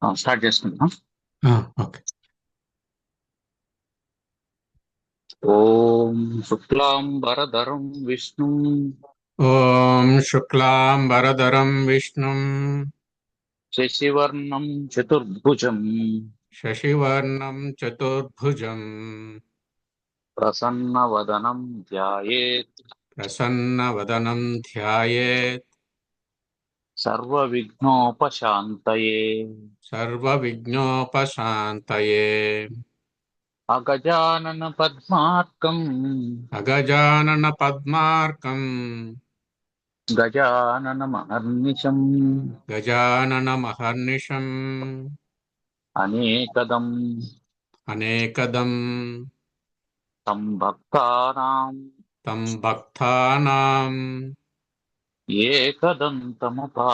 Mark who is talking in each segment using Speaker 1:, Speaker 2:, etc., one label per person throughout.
Speaker 1: Start చేసుకుందాం.
Speaker 2: Okay.
Speaker 1: ఓం శుక్లాంబరధరం విష్ణుం
Speaker 2: ఓం శుక్లాంబరధరం విష్ణుం
Speaker 1: శశివర్ణం చతుర్భుజం
Speaker 2: శశివర్ణం చతుర్భుజం
Speaker 1: ప్రసన్నవదనం ధ్యాయేత్
Speaker 2: ప్రసన్నవదనం ధ్యాయేత్
Speaker 1: సర్వవిఘ్నోపశాంతయే.
Speaker 2: సర్వవిఘ్నోపశాంతయే.
Speaker 1: అగజానన పద్మార్కం
Speaker 2: అగజానన పద్మార్కం
Speaker 1: గజానన మహర్నిశం
Speaker 2: గజాననమహర్నిశం
Speaker 1: అనేకదం
Speaker 2: అనేకదం
Speaker 1: తం భక్తానాం
Speaker 2: తం భక్తానాం
Speaker 1: ఏకదంతముపాస్మహే.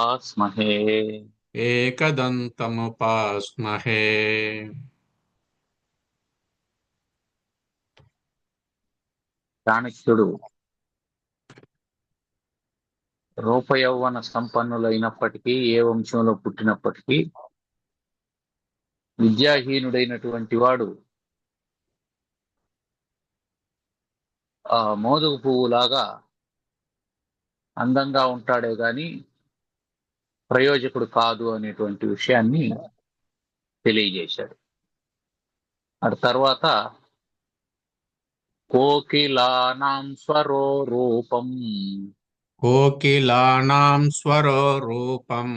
Speaker 2: ఏకదంతముపాస్మహే.
Speaker 1: చాణక్యుడు రూపయౌవన సంపన్నులైనప్పటికీ, ఏ వంశంలో పుట్టినప్పటికీ విద్యాహీనుడైనటువంటి వాడు ఆ మోదుగు పువ్వులాగా అందంగా ఉంటాడే గాని ప్రయోజకుడు కాదు అనేటువంటి విషయాన్ని తెలియజేశాడు. అటు తర్వాత కోకిలానాం స్వరో రూపం
Speaker 2: కోకిలానాం స్వరో రూపం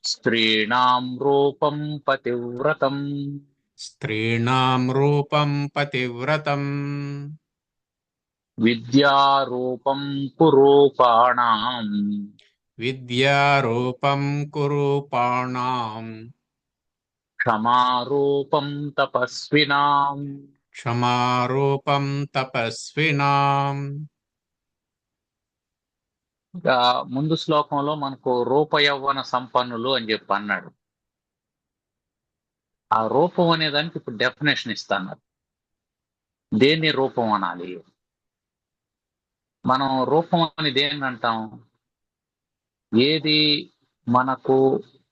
Speaker 1: స్త్రీణాం రూపం పతివ్రతం
Speaker 2: స్త్రీణాం రూపం పతివ్రతం
Speaker 1: విద్యారూపం కురూపాణాం
Speaker 2: విద్యారూపం కురూపాణాం
Speaker 1: క్షమారూపం తపస్వినాం.
Speaker 2: క్షమారూపం తపస్వినాం.
Speaker 1: ఇంకా ముందు శ్లోకంలో మనకు రూపయౌవన సంపన్నులు అని చెప్పి అన్నాడు. ఆ రూపం అనే దానికి ఇప్పుడు డెఫినేషన్ ఇస్తున్నారు. దేన్ని రూపం అనాలి? మనం రూపం అని దేన్ని అంటాం? ఏది మనకు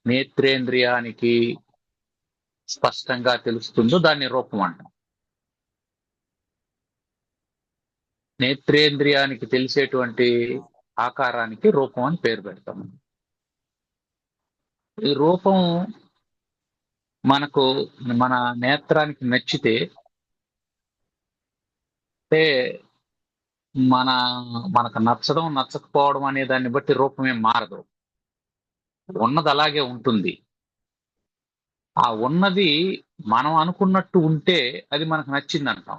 Speaker 1: నేత్రేంద్రియానికి స్పష్టంగా తెలుస్తుందో దాన్ని రూపం అంటాం. నేత్రేంద్రియానికి తెలిసేటువంటి ఆకారానికి రూపం అని పేరు పెడతాం. ఈ రూపం మనకు మన నేత్రానికి నచ్చితే అంటే మనకు నచ్చడం నచ్చకపోవడం అనే దాన్ని బట్టి రూపమేం మారదు. ఉన్నది అలాగే ఉంటుంది. ఆ ఉన్నది మనం అనుకున్నట్టు ఉంటే అది మనకు నచ్చింది అంటాం.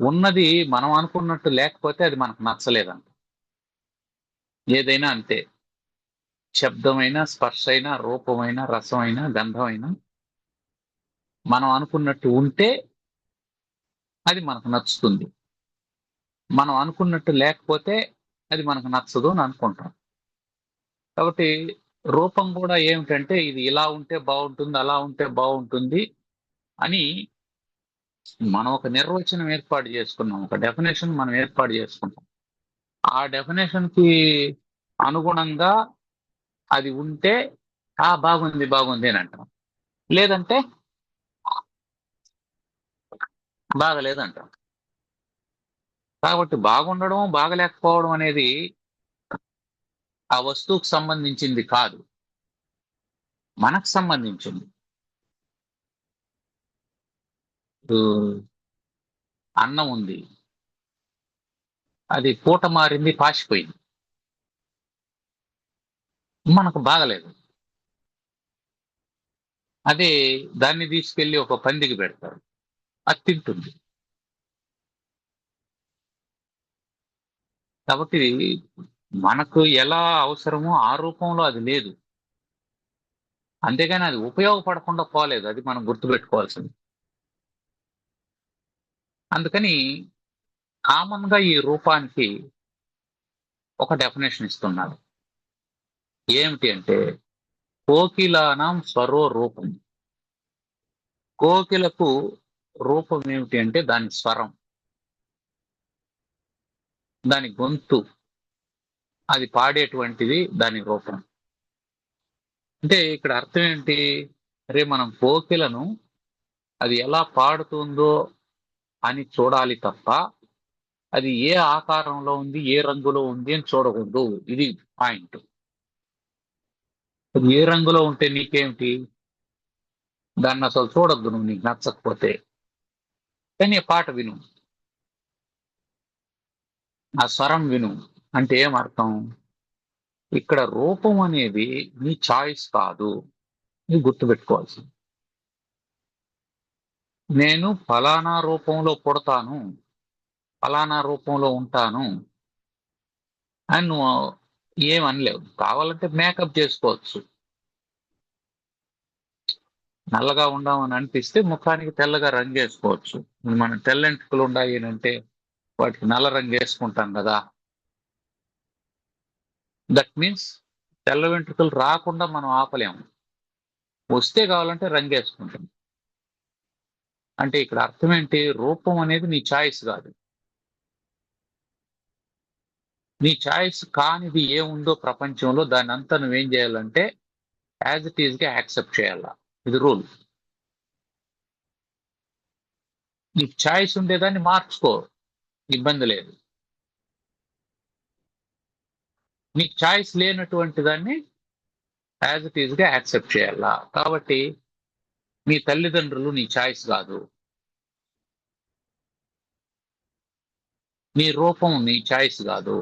Speaker 1: ఉన్నది మనం అనుకున్నట్టు లేకపోతే అది మనకు నచ్చలేదంట. ఏదైనా అంతే. శబ్దమైనా, స్పర్శ అయినా, రూపమైనా, రసమైనా, గంధమైనా మనం అనుకున్నట్టు ఉంటే అది మనకు నచ్చుతుంది. మనం అనుకున్నట్టు లేకపోతే అది మనకు నచ్చదు అని అనుకుంటాం. కాబట్టి రూపం కూడా ఏమిటంటే ఇది ఇలా ఉంటే బాగుంటుంది, అలా ఉంటే బాగుంటుంది అని మనం ఒక నిర్వచనం ఏర్పాటు చేసుకున్నాం. ఒక డెఫినేషన్ మనం ఏర్పాటు చేసుకుంటాం. ఆ డెఫినేషన్ కి అనుగుణంగా అది ఉంటే బాగుంది బాగుంది అని అంటాం. లేదంటే బాగలేదంటాం. కాబట్టి బాగుండడం బాగలేకపోవడం అనేది ఆ వస్తువుకు సంబంధించింది కాదు, మనకు సంబంధించింది. ఇప్పుడు అన్నం ఉంది, అది పూట మారింది, పాసిపోయింది, మనకు బాగలేదు. అదే దాన్ని తీసుకెళ్లి ఒక పందికి పెడతారు, అది తింటుంది. కాబట్టి మనకు ఎలా అవసరమో ఆ రూపంలో అది లేదు. అంతేగాని అది ఉపయోగపడకుండా పోలేదు. అది మనం గుర్తుపెట్టుకోవాల్సింది. అందుకని కామన్ గా ఈ రూపానికి ఒక డెఫినేషన్ ఇస్తున్నారు. ఏమిటి అంటే కోకిలానాం స్వరో రూపం. కోకిలకు రూపం ఏమిటి అంటే దాని స్వరం, దాని గొంతు, అది పాడేటువంటిది దాని రూపం. అంటే ఇక్కడ అర్థం ఏంటి? అరే మనం కోకిలను అది ఎలా పాడుతుందో అని చూడాలి తప్ప అది ఏ ఆకారంలో ఉంది, ఏ రంగులో ఉంది అని చూడకూడదు. ఇది పాయింట్. అది ఏ రంగులో ఉంటే నీకేమిటి? దాన్ని అసలు చూడొద్దు నువ్వు, నీకు నచ్చకపోతే. కానీ ఆ పాట విను, ఆ స్వరం విను. అంటే ఏమర్థం? ఇక్కడ రూపం అనేది నీ చాయిస్ కాదు. నీకు గుర్తుపెట్టుకోవాల్సింది. నేను ఫలానా రూపంలో పుడతాను, ఫలానా రూపంలో ఉంటాను అని నువ్వు ఏమనలేవు. కావాలంటే మేకప్ చేసుకోవచ్చు. నల్లగా ఉండామని అనిపిస్తే ముఖానికి తెల్లగా రంగు వేసుకోవచ్చు. మన తెల్లెంటుకలు ఉన్నాయి అంటే వాటికి నల్ల రంగు వేసుకుంటాం కదా. దట్ మీన్స్ తెల్ల వెంట్రుకలు రాకుండా మనం ఆపలేము. వస్తే కావాలంటే రంగు వేసుకుంటాం. అంటే ఇక్కడ అర్థం ఏంటి? రూపం అనేది నీ చాయిస్ కాదు. నీ చాయిస్ కానిది ఏముందో ప్రపంచంలో దాన్ని అంతా నువ్వేం చేయాలంటే యాజ్ ఇట్ ఈజ్ గా యాక్సెప్ట్ చేయాలా. ఇది రూల్. నీకు చాయిస్ ఉండేదాన్ని మార్చుకో, ఇబ్బంది లేదు. నీకు చాయిస్ లేనటువంటి దాన్ని యాజ్ ఇట్ ఈజ్ గా యాక్సెప్ట్ చేయాలా. కాబట్టి నీ తల్లిదండ్రులు నీ చాయిస్ కాదు, నీ రూపం నీ చాయిస్ కాదు,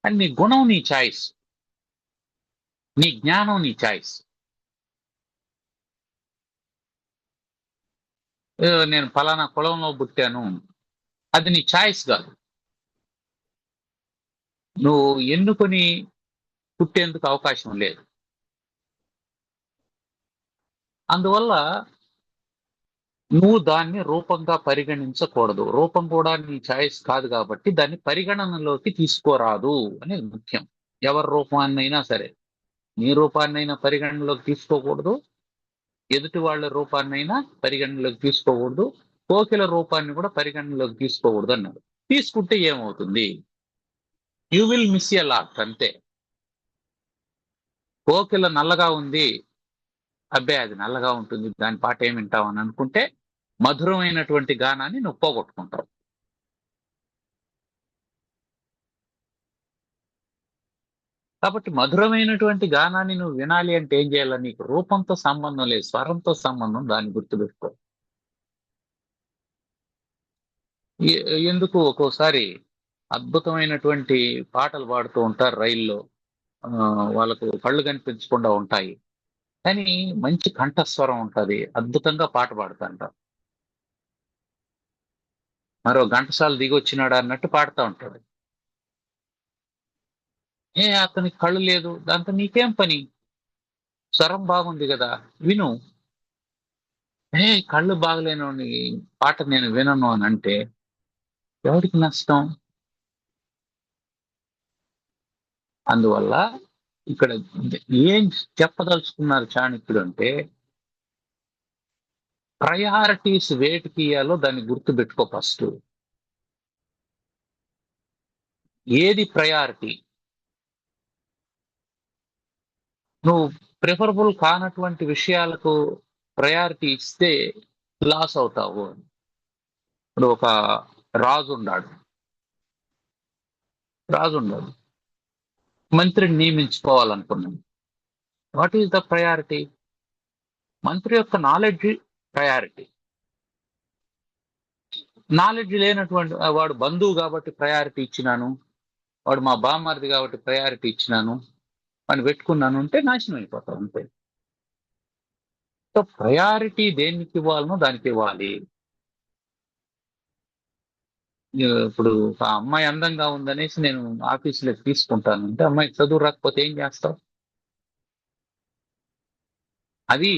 Speaker 1: అండ్ నీ గుణం నీ చాయిస్, నీ జ్ఞానం నీ చాయిస్. నేను ఫలానా కులంలో పుట్టాను, అది నీ చాయిస్ కాదు. నువ్వు ఎన్నుకొని పుట్టేందుకు అవకాశం లేదు. అందువల్ల నువ్వు దాన్ని రూపంగా పరిగణించకూడదు. రూపం కూడా నీ చాయిస్ కాదు కాబట్టి దాన్ని పరిగణనలోకి తీసుకోరాదు అనేది ముఖ్యం. ఎవరి రూపాన్నైనా సరే, నీ రూపాన్నైనా పరిగణనలోకి తీసుకోకూడదు, ఎదుటి వాళ్ళ రూపాన్నైనా పరిగణనలోకి తీసుకోకూడదు, కోకిల రూపాన్ని కూడా పరిగణనలోకి తీసుకోకూడదు అన్నాడు. తీసుకుంటే ఏమవుతుంది? You will miss a lot, అంతే. కోకిల నల్లగా ఉంది, అబ్బే అది నల్లగా ఉంటుంది, దాని పాట ఏమి వింటావు అని అనుకుంటే మధురమైనటువంటి గానాన్ని నువ్వు పోగొట్టుకుంటావు. కాబట్టి మధురమైనటువంటి గానాన్ని నువ్వు వినాలి అంటే ఏం చేయాలి? నీకు రూపంతో సంబంధం లేదు, స్వరంతో సంబంధం. దాన్ని గుర్తుపెట్టుకో. ఎందుకు ఒక్కోసారి అద్భుతమైనటువంటి పాటలు పాడుతూ ఉంటారు రైల్లో, వాళ్ళకు కళ్ళు కనిపించకుండా ఉంటాయి, కానీ మంచి కంఠస్వరం ఉంటది, అద్భుతంగా పాట పాడుతుంటారు. మరో ఘంటసాల దిగి వచ్చినాడు అన్నట్టు పాడుతూ ఉంటాడు. అతనికి కళ్ళు లేదు, దాంతో నీకేం పని? స్వరం బాగుంది కదా, విను. కళ్ళు బాగలేని పాట నేను వినను అని అంటే ఎవరికి నష్టం? అందువల్ల ఇక్కడ ఏం చెప్పదలుచుకున్నారు చాణక్యుడు అంటే, ప్రయారిటీస్ వేటికి ఇయ్యాలో దాన్ని గుర్తు పెట్టుకో ఫస్ట్. ఏది ప్రయారిటీ? నువ్వు ప్రిఫరబుల్ కానటువంటి విషయాలకు ప్రయారిటీ ఇస్తే లాస్ అవుతావు. ఇప్పుడు ఒక రాజు ఉన్నాడు, మంత్రిని నియమించుకోవాలనుకున్నాను. What is the priority? మంత్రి యొక్క నాలెడ్జ్ ప్రయారిటీ. నాలెడ్జ్ లేనటువంటి వాడు బంధువు కాబట్టి ప్రయారిటీ ఇచ్చినాను, వాడు మా బామ్మర్ది కాబట్టి ప్రయారిటీ ఇచ్చినాను అని పెట్టుకున్నాను అంటే నాశనం అయిపోతావు అంతే. సో ప్రయారిటీ దేనికి ఇవ్వాలనో దానికి ఇవ్వాలి. ఇప్పుడు ఒక అమ్మాయి అందంగా ఉందనేసి నేను ఆఫీసులోకి తీసుకుంటాను అంటే అమ్మాయికి చదువు రాకపోతే ఏం చేస్తావు? అది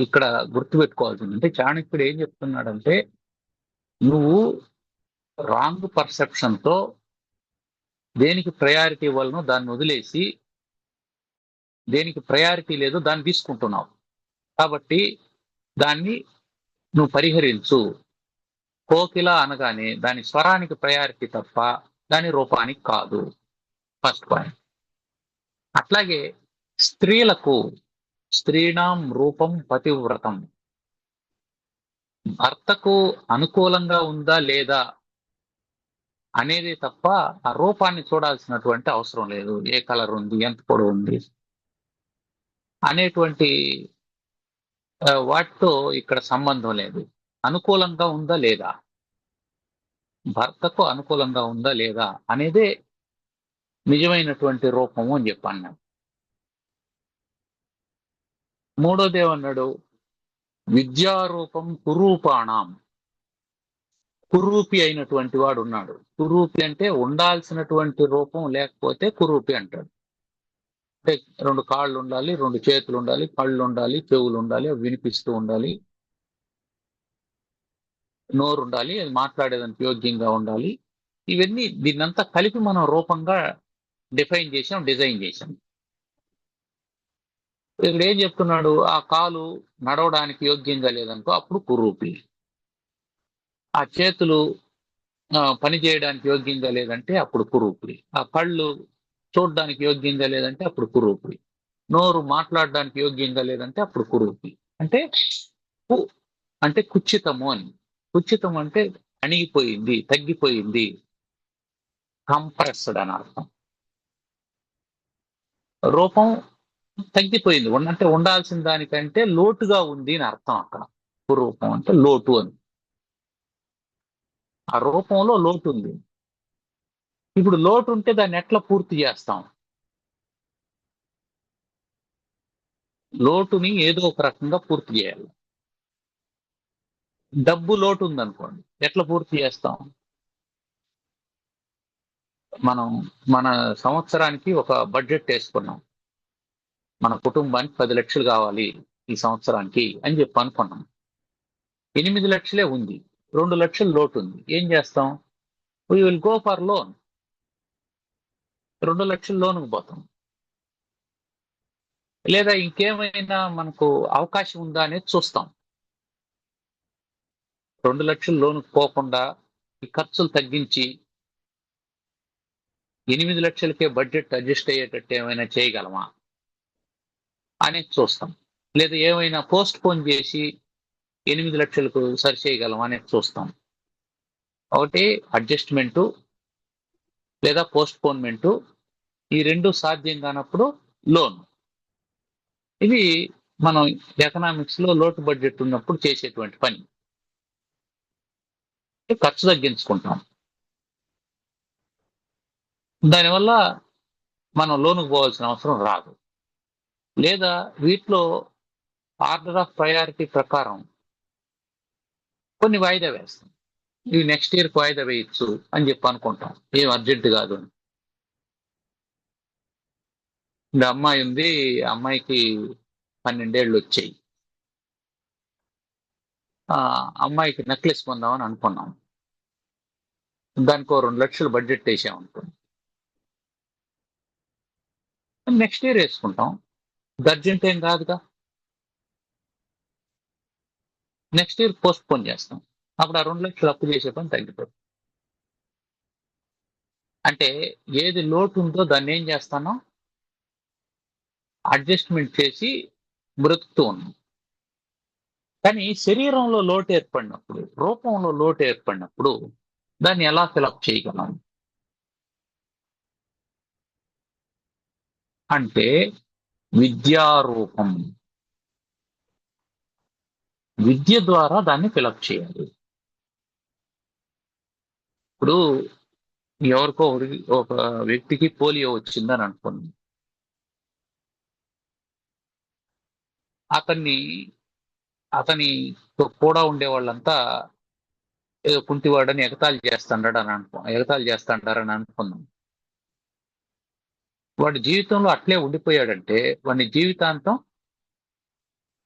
Speaker 1: ఇక్కడ గుర్తుపెట్టుకోవాల్సింది. అంటే చాణక్యుడు ఏం చెప్తున్నాడంటే, నువ్వు రాంగ్ పర్సెప్షన్తో దేనికి ప్రయారిటీ ఇవ్వాలనో దాన్ని వదిలేసి దేనికి ప్రయారిటీ లేదో దాన్ని తీసుకుంటున్నావు. కాబట్టి దాన్ని నువ్వు పరిహరించు. కోకిల అనగానే దాని స్వరానికి ప్రయారిటీ తప్ప దాని రూపానికి కాదు. First point. అట్లాగే స్త్రీలకు స్త్రీణాం రూపం పతివ్రతం. భర్తకు అనుకూలంగా ఉందా లేదా అనేది తప్ప ఆ రూపాన్ని చూడాల్సినటువంటి అవసరం లేదు. ఏ కలర్ ఉంది, ఎంత పొడవు ఉంది అనేటువంటి వాటితో ఇక్కడ సంబంధం లేదు. అనుకూలంగా ఉందా లేదా, భర్తకు అనుకూలంగా ఉందా లేదా అనేదే నిజమైనటువంటి రూపము అని చెప్పన్నాడు. మూడోదేమన్నాడు, విద్యారూపం కురూపాణం. కురూపి అయినటువంటి వాడు ఉన్నాడు. కురూపి అంటే ఉండాల్సినటువంటి రూపం లేకపోతే కురూపి అంటాడు. అంటే 2 కాళ్ళు ఉండాలి, 2 చేతులు ఉండాలి, కళ్ళు ఉండాలి, చెవులు ఉండాలి, అవి వినిపిస్తూ ఉండాలి, నోరు ఉండాలి, అది మాట్లాడేదానికి యోగ్యంగా ఉండాలి. ఇవన్నీ దీన్నంతా కలిపి మనం రూపంగా డిఫైన్ చేసాం, డిజైన్ చేసాం. ఇక్కడ ఏం చెప్తున్నాడు, ఆ కాలు నడవడానికి యోగ్యంగా లేదనుకో అప్పుడు కురూపి. ఆ చేతులు పని చేయడానికి యోగ్యంగా లేదంటే అప్పుడు కురూపి. ఆ కళ్ళు చూడడానికి యోగ్యంగా లేదంటే అప్పుడు కురూపి. నోరు మాట్లాడడానికి యోగ్యంగా లేదంటే అప్పుడు కురూపి. అంటే అంటే కుచ్చితము అని. కుచ్చితం అంటే అణిగిపోయింది, తగ్గిపోయింది, కంప్రెస్డ్ అని అర్థం. రూపం తగ్గిపోయింది, అంటే ఉండాల్సిన దానికంటే లోటుగా ఉంది అని అర్థం. అక్కడ కురూపం అంటే లోటు అని. ఆ రూపంలో లోటు ఉంది. ఇప్పుడు లోటు ఉంటే దాన్ని ఎట్లా పూర్తి చేస్తాం? లోటుని ఏదో ఒక రకంగా పూర్తి చేయాలి. డబ్బు లోటు ఉందనుకోండి, ఎట్లా పూర్తి చేస్తాం? మనం మన సంవత్సరానికి ఒక బడ్జెట్ వేసుకున్నాం. మన కుటుంబానికి 10 లక్షలు కావాలి ఈ సంవత్సరానికి అని చెప్పి అనుకున్నాం. 8 లక్షలే ఉంది, 2 లక్షలు లోటు ఉంది. ఏం చేస్తాం? We will go for loan. 2 లక్షలు లోనుకు పోతాం. లేదా ఇంకేమైనా మనకు అవకాశం ఉందా అనేది చూస్తాం. 2 లక్షలు లోనుకు పోకుండా ఈ ఖర్చులు తగ్గించి 8 లక్షలకే బడ్జెట్ అడ్జస్ట్ అయ్యేటట్టు ఏమైనా చేయగలమా అనేది చూస్తాం. లేదా ఏమైనా పోస్ట్ పోన్ చేసి 8 లక్షలకు సరి చేయగలమా అనేది చూస్తాం. ఒకటి అడ్జస్ట్మెంటు లేదా పోస్ట్ పోన్మెంటు. ఈ రెండు సాధ్యం కానప్పుడు లోన్. ఇది మనం ఎకనామిక్స్ లో లోటు బడ్జెట్ ఉన్నప్పుడు చేసేటువంటి పని. ఖర్చు తగ్గించుకుంటాం. దానివల్ల మనం లోనుకు పోవాల్సిన అవసరం రాదు. లేదా వీటిలో ఆర్డర్ ఆఫ్ ప్రయారిటీ ప్రకారం కొన్ని వాయిదా వేస్తాం. ఇవి నెక్స్ట్ ఇయర్కి వాయిదా వేయచ్చు అని చెప్పి అనుకుంటాం, ఏం అర్జెంట్ కాదు అని. ఇప్పుడు అమ్మాయి ఉంది, అమ్మాయికి 12 ఏళ్ళు వచ్చాయి. అమ్మాయికి నెక్లెస్ కొందామని అనుకున్నాం. దానికి 2 లక్షలు బడ్జెట్ వేసామనుకోండి, నెక్స్ట్ ఇయర్ వేసుకుంటాం. అర్జెంట్ ఏం కాదుగా. నెక్స్ట్ ఇయర్ పోస్ట్ పోన్ చేస్తాం. అప్పుడు ఆ 2 లక్షలు అప్పు చేసే పని తగ్గిపోతుంది. అంటే ఏది లోటు ఉందో దాన్ని ఏం చేస్తానో అడ్జస్ట్మెంట్ చేసి బ్రతుకుతూ ఉన్నాం. కానీ శరీరంలో లోటు ఏర్పడినప్పుడు, రూపంలో లోటు ఏర్పడినప్పుడు దాన్ని ఎలా ఫిలప్ చేయగలం అంటే విద్యారూపం. విద్య ద్వారా దాన్ని ఫిలప్ చేయాలి. ఇప్పుడు ఎవరికో ఒక వ్యక్తికి పోలియో వచ్చిందని అనుకోండి. అతనితో కూడా ఉండే వాళ్ళంతా ఏదో కుంటివాడని ఎగతాళి చేస్తాంటారని అనుకున్నాం. వాడి జీవితంలో అట్లే ఉండిపోయాడంటే వాడి జీవితాంతం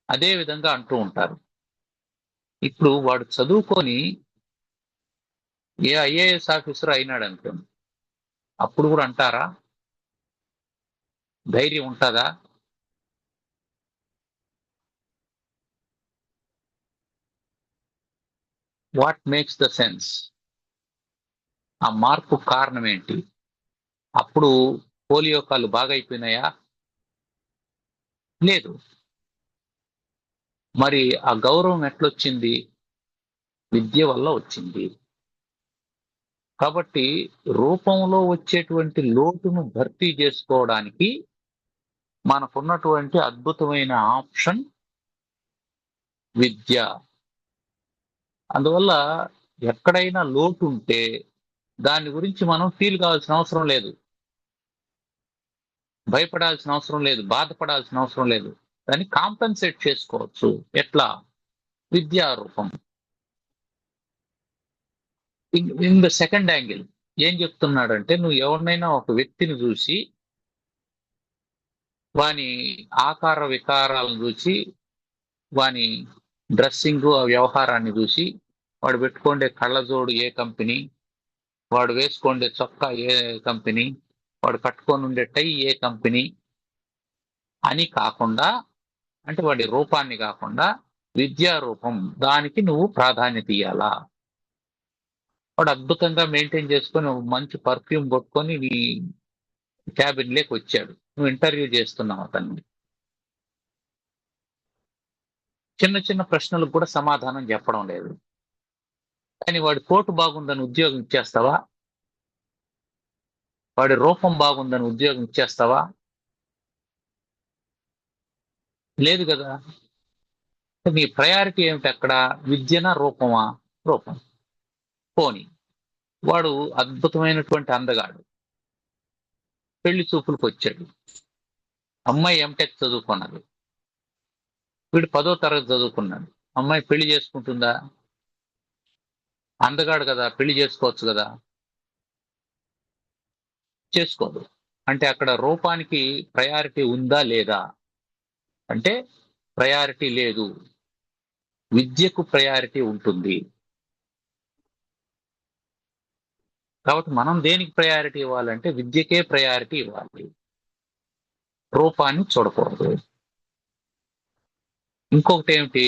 Speaker 1: అదే విధంగా అంటూ ఉంటారు. ఇప్పుడు వాడు చదువుకొని ఏ ఐఏఎస్ ఆఫీసర్ అయినాడు అనుకోండి, అప్పుడు కూడా అంటారా? ధైర్యం ఉంటుందా? What makes the sense? ఆ మార్పు కారణం ఏంటి? అప్పుడు పోలియో కాళ్ళు బాగా అయిపోయినాయా? లేదు. మరి ఆ గౌరవం ఎట్లొచ్చింది? విద్య వల్ల వచ్చింది. కాబట్టి రూపంలో వచ్చేటువంటి లోటును భర్తీ చేసుకోవడానికి మనకున్నటువంటి అద్భుతమైన ఆప్షన్ విద్య. అందువల్ల ఎక్కడైనా లోటు ఉంటే దాని గురించి మనం ఫీల్ కావాల్సిన అవసరం లేదు, భయపడాల్సిన అవసరం లేదు, బాధపడాల్సిన అవసరం లేదు. దాన్ని కాంపెన్సేట్ చేసుకోవచ్చు. ఎట్లా? విద్యారూపం. ఇన్ ద సెకండ్ యాంగిల్ ఏం చెప్తున్నాడంటే, నువ్వు ఎవరినైనా ఒక వ్యక్తిని చూసి వాని ఆకార వికారాలను చూసి, వాని డ్రెస్సింగ్ ఆ వ్యవహారాన్ని చూసి, వాడు పెట్టుకోండే కళ్ళజోడు ఏ కంపెనీ, వాడు వేసుకోండే చొక్కా ఏ కంపెనీ, వాడు కట్టుకొని ఉండే టై ఏ కంపెనీ అని కాకుండా, అంటే వాడి రూపాన్ని కాకుండా విద్యారూపం, దానికి నువ్వు ప్రాధాన్యత ఇయ్యాలా. వాడు అద్భుతంగా మెయింటైన్ చేసుకొని ఒక మంచి పర్ఫ్యూమ్ కొట్టుకొని నీ క్యాబిన్ లేకి వచ్చాడు, నువ్వు ఇంటర్వ్యూ చేస్తున్నావు అతన్ని. చిన్న చిన్న ప్రశ్నలకు కూడా సమాధానం చెప్పడం లేదు, కానీ వాడి కోటు బాగుందని ఉద్యోగం ఇచ్చేస్తావా? వాడి రూపం బాగుందని ఉద్యోగం ఇచ్చేస్తావా? లేదు కదా. నీ ప్రయారిటీ ఏమిటి అక్కడ? విద్యనా రూపమా? రూపం. పోని వాడు అద్భుతమైనటువంటి అందగాడు, పెళ్లి చూపులకు వచ్చాడు, అమ్మాయి ఎంటెక్ చదువుకున్నది, వీడు 10వ తరగతి చదువుకున్నాడు. అమ్మాయి పెళ్లి చేసుకుంటుందా? అందగాడు కదా, పెళ్లి చేసుకోవచ్చు కదా. చేసుకోదు. అంటే అక్కడ రూపానికి ప్రయారిటీ ఉందా లేదా అంటే ప్రయారిటీ లేదు. విద్యకు ప్రయారిటీ ఉంటుంది. కాబట్టి మనం దేనికి ప్రయారిటీ ఇవ్వాలంటే విద్యకే ప్రయారిటీ ఇవ్వాలి, రూపాన్ని చూడకూడదు. ఇంకొకటి ఏమిటి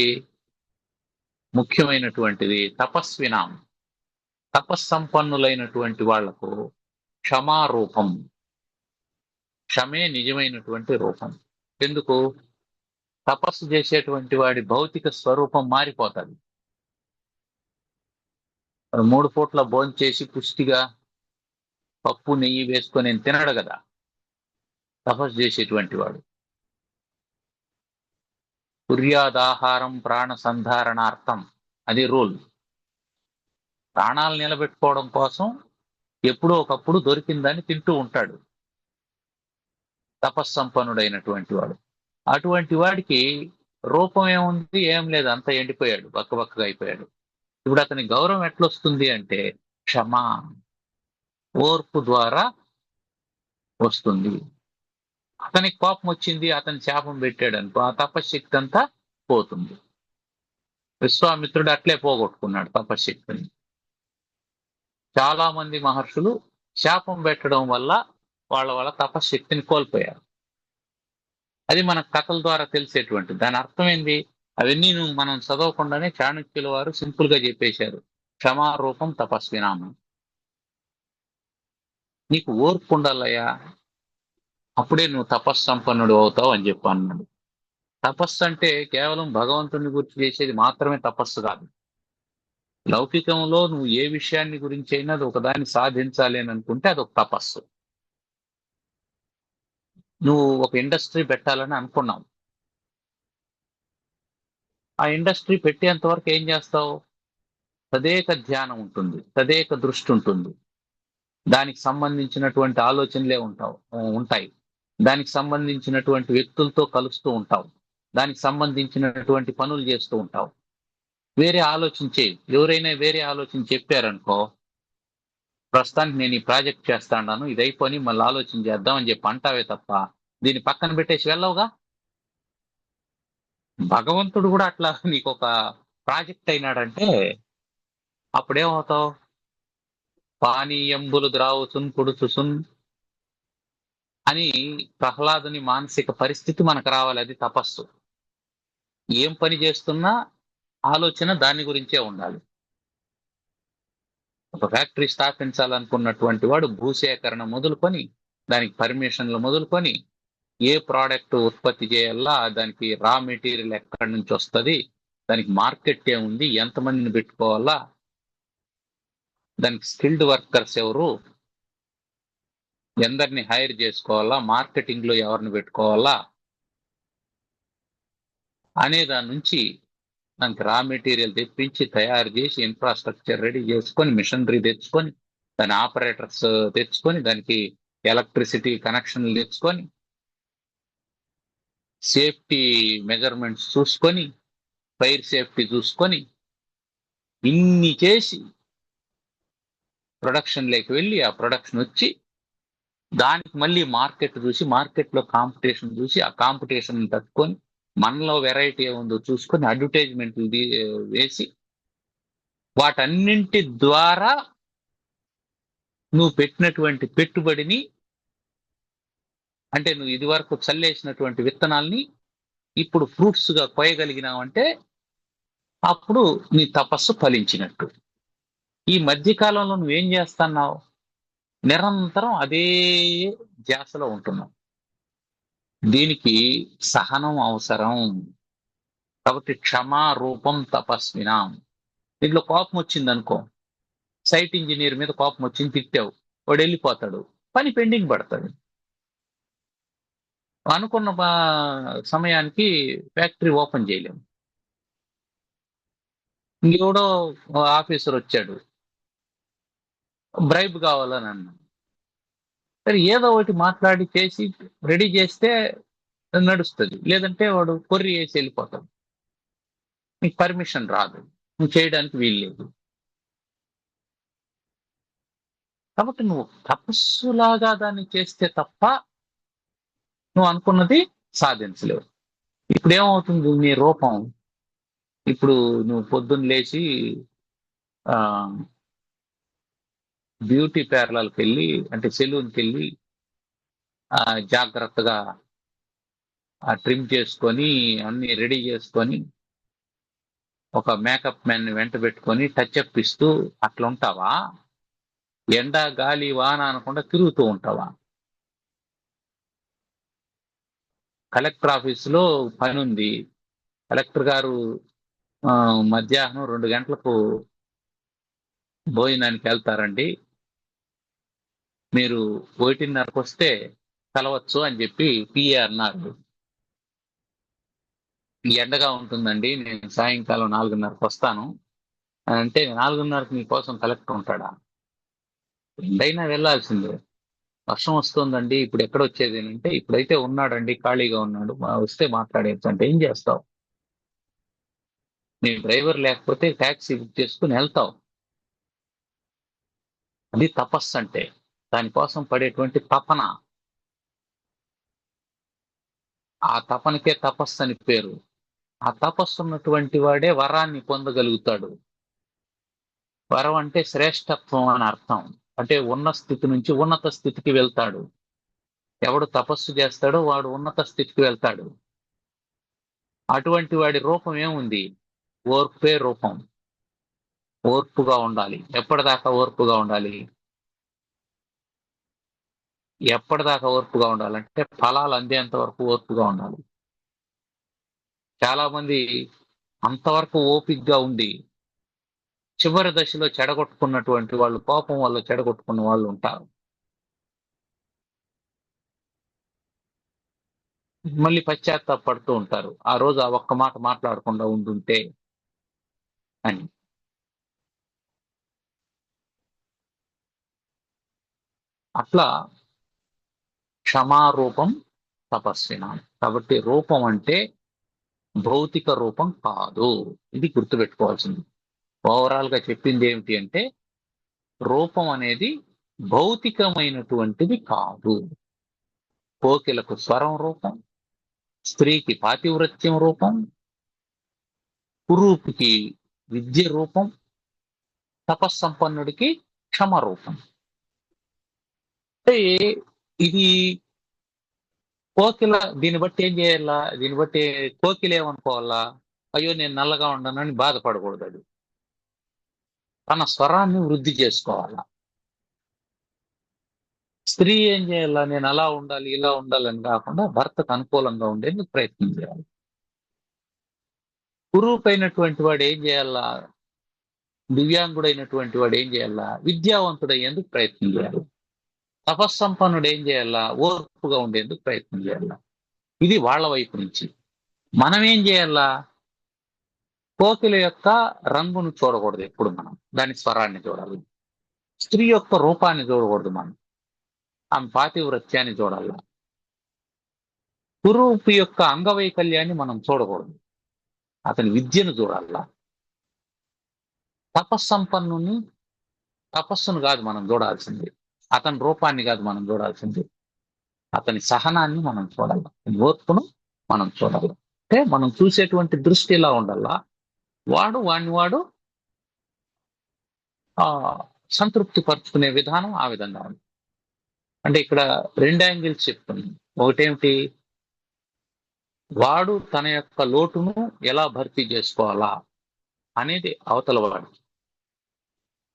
Speaker 1: ముఖ్యమైనటువంటిది? తపస్వినాం, తపస్సంపన్నులైనటువంటి వాళ్లకు క్షమారూపం. క్షమే నిజమైనటువంటి రూపం. ఎందుకు? తపస్సు చేసేటువంటి వాడి భౌతిక స్వరూపం మారిపోతుంది. 3 పూట్ల భోంచేసి పుష్టిగా పప్పు నెయ్యి వేసుకొని తినడు కదా తపస్సు చేసేటువంటి వాడు. కుర్యాదాహారం ప్రాణ సంధారణార్థం, అది రూల్. ప్రాణాలు నిలబెట్టుకోవడం కోసం ఎప్పుడో ఒకప్పుడు దొరికిందని తింటూ ఉంటాడు తపస్సంపన్నుడైనటువంటి వాడు. అటువంటి వాడికి రూపం ఏముంది? ఏం లేదు, అంతా ఎండిపోయాడు, బక్కబక్కగా అయిపోయాడు. ఇప్పుడు అతని గౌరవం ఎట్లొస్తుంది అంటే క్షమ, ఓర్పు ద్వారా వస్తుంది. అతనికి కోపం వచ్చింది, అతని శాపం పెట్టాడు అనుకో, ఆ తపశ్శక్తి అంతా పోతుంది. విశ్వామిత్రుడు అట్లే పోగొట్టుకున్నాడు తపశ్శక్తిని. చాలా మంది మహర్షులు శాపం పెట్టడం వల్ల వాళ్ళ తపశ్శక్తిని కోల్పోయారు. అది మన కథల ద్వారా తెలిసేటువంటి దాని అర్థం ఏంది? అవన్నీ మనం చదవకుండానే చాణక్యుల వారు సింపుల్ గా చెప్పేశారు. క్షమారూపం తపస్వినామం. నీకు ఓర్పు ఉండాలయ్యా, అప్పుడే నువ్వు తపస్సంపన్నుడు అవుతావు అని చెప్పి అన్నాడు. తపస్సు అంటే కేవలం భగవంతుని గురించి చేసేది మాత్రమే తపస్సు కాదు. లౌకికంలో నువ్వు ఏ విషయాన్ని గురించి అయినా అది ఒకదాన్ని సాధించాలి అని అనుకుంటే అదొక తపస్సు. నువ్వు ఒక ఇండస్ట్రీ పెట్టాలని అనుకున్నావు, ఆ ఇండస్ట్రీ పెట్టేంత వరకు ఏం చేస్తావు? తదేక ధ్యానం ఉంటుంది, తదేక దృష్టి ఉంటుంది, దానికి సంబంధించినటువంటి ఆలోచనలే ఉంటాయి, దానికి సంబంధించినటువంటి వ్యక్తులతో కలుస్తూ ఉంటావు, దానికి సంబంధించినటువంటి పనులు చేస్తూ ఉంటావు. వేరే ఆలోచన చేయి. ఎవరైనా వేరే ఆలోచన చెప్పారనుకో, ప్రస్తుతానికి నేను ఈ ప్రాజెక్ట్ చేస్తాను, ఇది అయిపోయి మళ్ళీ ఆలోచన చేద్దాం అని చెప్పి అంటావే తప్ప దీన్ని పక్కన పెట్టేసి వెళ్ళవుగా. భగవంతుడు కూడా అట్లా నీకు ఒక ప్రాజెక్ట్ అయినాడంటే అప్పుడేమవుతావు? పానీయంబులు ద్రావుచున్ పుడుచుసున్ అని ప్రహ్లాదుని మానసిక పరిస్థితి మనకు రావాలి. అది తపస్సు. ఏం పని చేస్తున్నా ఆలోచన దాని గురించే ఉండాలి. ఒక ఫ్యాక్టరీ స్థాపించాలనుకున్నటువంటి వాడు భూసేకరణ మొదలుకొని, దానికి పర్మిషన్లు మొదలుకొని, ఏ ప్రోడక్ట్ ఉత్పత్తి చేయాలా, దానికి రా మెటీరియల్ ఎక్కడి నుంచి వస్తుంది, దానికి మార్కెట్ ఏముంది, ఎంతమందిని పెట్టుకోవాలా, దానికి స్కిల్డ్ వర్కర్స్ ఎవరు, ఎందరిని హైర్ చేసుకోవాలా, మార్కెటింగ్ లో ఎవరిని పెట్టుకోవాలా అనే దాని నుంచి దానికి రా మెటీరియల్ తెప్పించి తయారు చేసి ఇన్ఫ్రాస్ట్రక్చర్ రెడీ చేసుకొని మిషనరీ తెచ్చుకొని దాని ఆపరేటర్స్ తెచ్చుకొని దానికి ఎలక్ట్రిసిటీ కనెక్షన్లు తెచ్చుకొని సేఫ్టీ మెజర్మెంట్స్ చూసుకొని ఫైర్ సేఫ్టీ చూసుకొని ఇన్ని చేసి ప్రొడక్షన్ లేకి వెళ్ళి ఆ ప్రొడక్షన్ వచ్చి దానికి మళ్ళీ మార్కెట్ చూసి మార్కెట్లో కాంపిటీషన్ చూసి ఆ కాంపిటీషన్ తట్టుకొని మనలో వెరైటీ ఏముందో చూసుకొని అడ్వర్టైజ్మెంట్లు వేసి వాటన్నింటి ద్వారా నువ్వు పెట్టినటువంటి పెట్టుబడిని, అంటే నువ్వు ఇది వరకు చల్లేసినటువంటి విత్తనాల్ని ఇప్పుడు ఫ్రూట్స్ గా కోయగలిగినావంటే అప్పుడు నీ తపస్సు ఫలించినట్టు. ఈ మధ్య కాలంలో నువ్వేం చేస్తున్నావు? నిరంతరం అదే ధ్యాసలో ఉంటున్నావు. దీనికి సహనం అవసరం. కాబట్టి క్షమా రూపం తపస్వినాం. దీంట్లో కోపం వచ్చింది అనుకో, సైట్ ఇంజనీర్ మీద కోపం వచ్చింది, తిట్టావు, వాడు వెళ్ళిపోతాడు, పని పెండింగ్ పడతాడు. అనుకున్న సమయానికి ఫ్యాక్టరీ ఓపెన్ చేయలేము. ఇంకెవడో ఆఫీసర్ వచ్చాడు, బ్రైబ్ కావాలని అన్నాడు, సరే ఏదో ఒకటి మాట్లాడి చేసి రెడీ చేస్తే నడుస్తుంది, లేదంటే వాడు కొర్రి వేసి వెళ్ళిపోతాడు, నీకు పర్మిషన్ రాదు, నువ్వు చేయడానికి వీల్లేదు. కాబట్టి నువ్వు తపస్సులాగా దాన్ని చేస్తే తప్ప నువ్వు అనుకున్నది సాధించలేవు. ఇప్పుడు ఏమవుతుంది నీ రూపం? ఇప్పుడు నువ్వు పొద్దున్న లేచి బ్యూటీ పార్లర్కి వెళ్ళి, అంటే సెలూన్కి వెళ్ళి జాగ్రత్తగా ట్రిమ్ చేసుకొని అన్ని రెడీ చేసుకొని ఒక మేకప్ మ్యాన్ వెంట పెట్టుకొని టచ్ అప్ ఇస్తూ అట్లా ఉంటావా? ఎండ గాలి వాన అనకుండా తిరుగుతూ ఉంటావా? కలెక్టర్ ఆఫీసులో పని ఉంది, కలెక్టర్ గారు మధ్యాహ్నం 2 గంటలకు భోజనానికి వెళ్తారండి, మీరు 1:30కు వస్తే కలవచ్చు అని చెప్పి పిఏ అన్నారు. ఎండగా ఉంటుందండి, నేను సాయంకాలం 4:30కు వస్తాను అంటే 4:30కు మీకోసం కలెక్టర్ ఉంటాడా? ఎండైనా వెళ్లాల్సిందే. వర్షం వస్తుందండి, ఇప్పుడు ఎక్కడ వచ్చేది అంటే ఇప్పుడైతే ఉన్నాడండి, ఖాళీగా ఉన్నాడు, వస్తే మాట్లాడేయచ్చు అంటే ఏం చేస్తావు? నీ డ్రైవర్ లేకపోతే ట్యాక్సీ బుక్ చేసుకుని వెళ్తావు. అది తపస్సు అంటే, దానికోసం పడేటువంటి తపన. ఆ తపనకే తపస్సు అని పేరు. ఆ తపస్సు ఉన్నటువంటి వాడే వరాన్ని పొందగలుగుతాడు. వరం అంటే శ్రేష్టత్వం అని అర్థం. అంటే ఉన్న స్థితి నుంచి ఉన్నత స్థితికి వెళ్తాడు. ఎవడు తపస్సు చేస్తాడో వాడు ఉన్నత స్థితికి వెళ్తాడు. అటువంటి వాడి రూపం ఏముంది? ఓర్పే రూపం. ఓర్పుగా ఉండాలి. ఎప్పటిదాకా ఓర్పుగా ఉండాలి? ఎప్పటిదాకా ఓర్పుగా ఉండాలంటే ఫలాలు అందేంత వరకు ఓర్పుగా ఉండాలి. చాలా మంది అంతవరకు ఓపికగా ఉండి చివరి దశలో చెడగొట్టుకున్నటువంటి వాళ్ళు, కోపం వల్ల చెడగొట్టుకున్న వాళ్ళు ఉంటారు. మళ్ళీ పశ్చాత్తాపడుతూ ఉంటారు, ఆ రోజు ఆ ఒక్క మాట మాట్లాడకుండా ఉండుంటే అని. అట్లా క్షమారూపం తపస్వినాం. కాబట్టి రూపం అంటే భౌతిక రూపం కాదు, ఇది గుర్తుపెట్టుకోవాల్సింది. ఓవరాల్ గా చెప్పింది ఏమిటి అంటే రూపం అనేది భౌతికమైనటువంటిది కాదు. కోకిలకు స్వరం రూపం, స్త్రీకి పాతివ్రత్యం రూపం, కురూపికి విద్య రూపం, తపస్సంపన్నుడికి క్షమ రూపం. అంటే ఇది కోకిల దీన్ని బట్టి ఏం చేయాలా? దీన్ని బట్టి కోకిల ఏమనుకోవాలా? అయ్యో నేను నల్లగా ఉండనని బాధపడకూడదు. అది తన స్వరాన్ని వృద్ధి చేసుకోవాలా. స్త్రీ ఏం చేయాలా, నేను అలా ఉండాలి ఇలా ఉండాలని కాకుండా భర్తకు అనుకూలంగా ఉండేందుకు ప్రయత్నం చేయాలి. కురూపైనటువంటి వాడు ఏం చేయాలా, దివ్యాంగుడైనటువంటి వాడు ఏం చేయాలా, విద్యావంతుడయ్యేందుకు ప్రయత్నం చేయాలి. తపస్సంపన్నుడు ఏం చేయాలా, ఓర్పుగా ఉండేందుకు ప్రయత్నం చేయాలా. ఇది వాళ్ళ వైపు నుంచి. మనం ఏం చేయాలా, కోకిల యొక్క రంగును చూడకూడదు ఎప్పుడు మనం, దాని స్వరాన్ని చూడాలి. స్త్రీ యొక్క రూపాన్ని చూడకూడదు మనం, ఆమె పాతివ్రత్యాన్ని చూడాలి. కురూపి యొక్క అంగవైకల్యాన్ని మనం చూడకూడదు, అతని విద్యను చూడాలా. తపస్సంపన్నుని తపస్సును కాదు మనం చూడాల్సింది, అతని రూపాన్ని కాదు మనం చూడాల్సింది, అతని సహనాన్ని మనం చూడాలి, అతని ఓర్పును మనం చూడాలి. అంటే మనం చూసేటువంటి దృష్టి ఎలా ఉండాలా, వాడు ఆ సంతృప్తి పరుచుకునే విధానం ఆ విధంగా ఉంది. అంటే ఇక్కడ రెండు యాంగిల్స్ చెప్తుంది. ఒకటేమిటి, వాడు తన యొక్క లోటును ఎలా భర్తీ చేసుకోవాలా అనేది అవతల వాడు,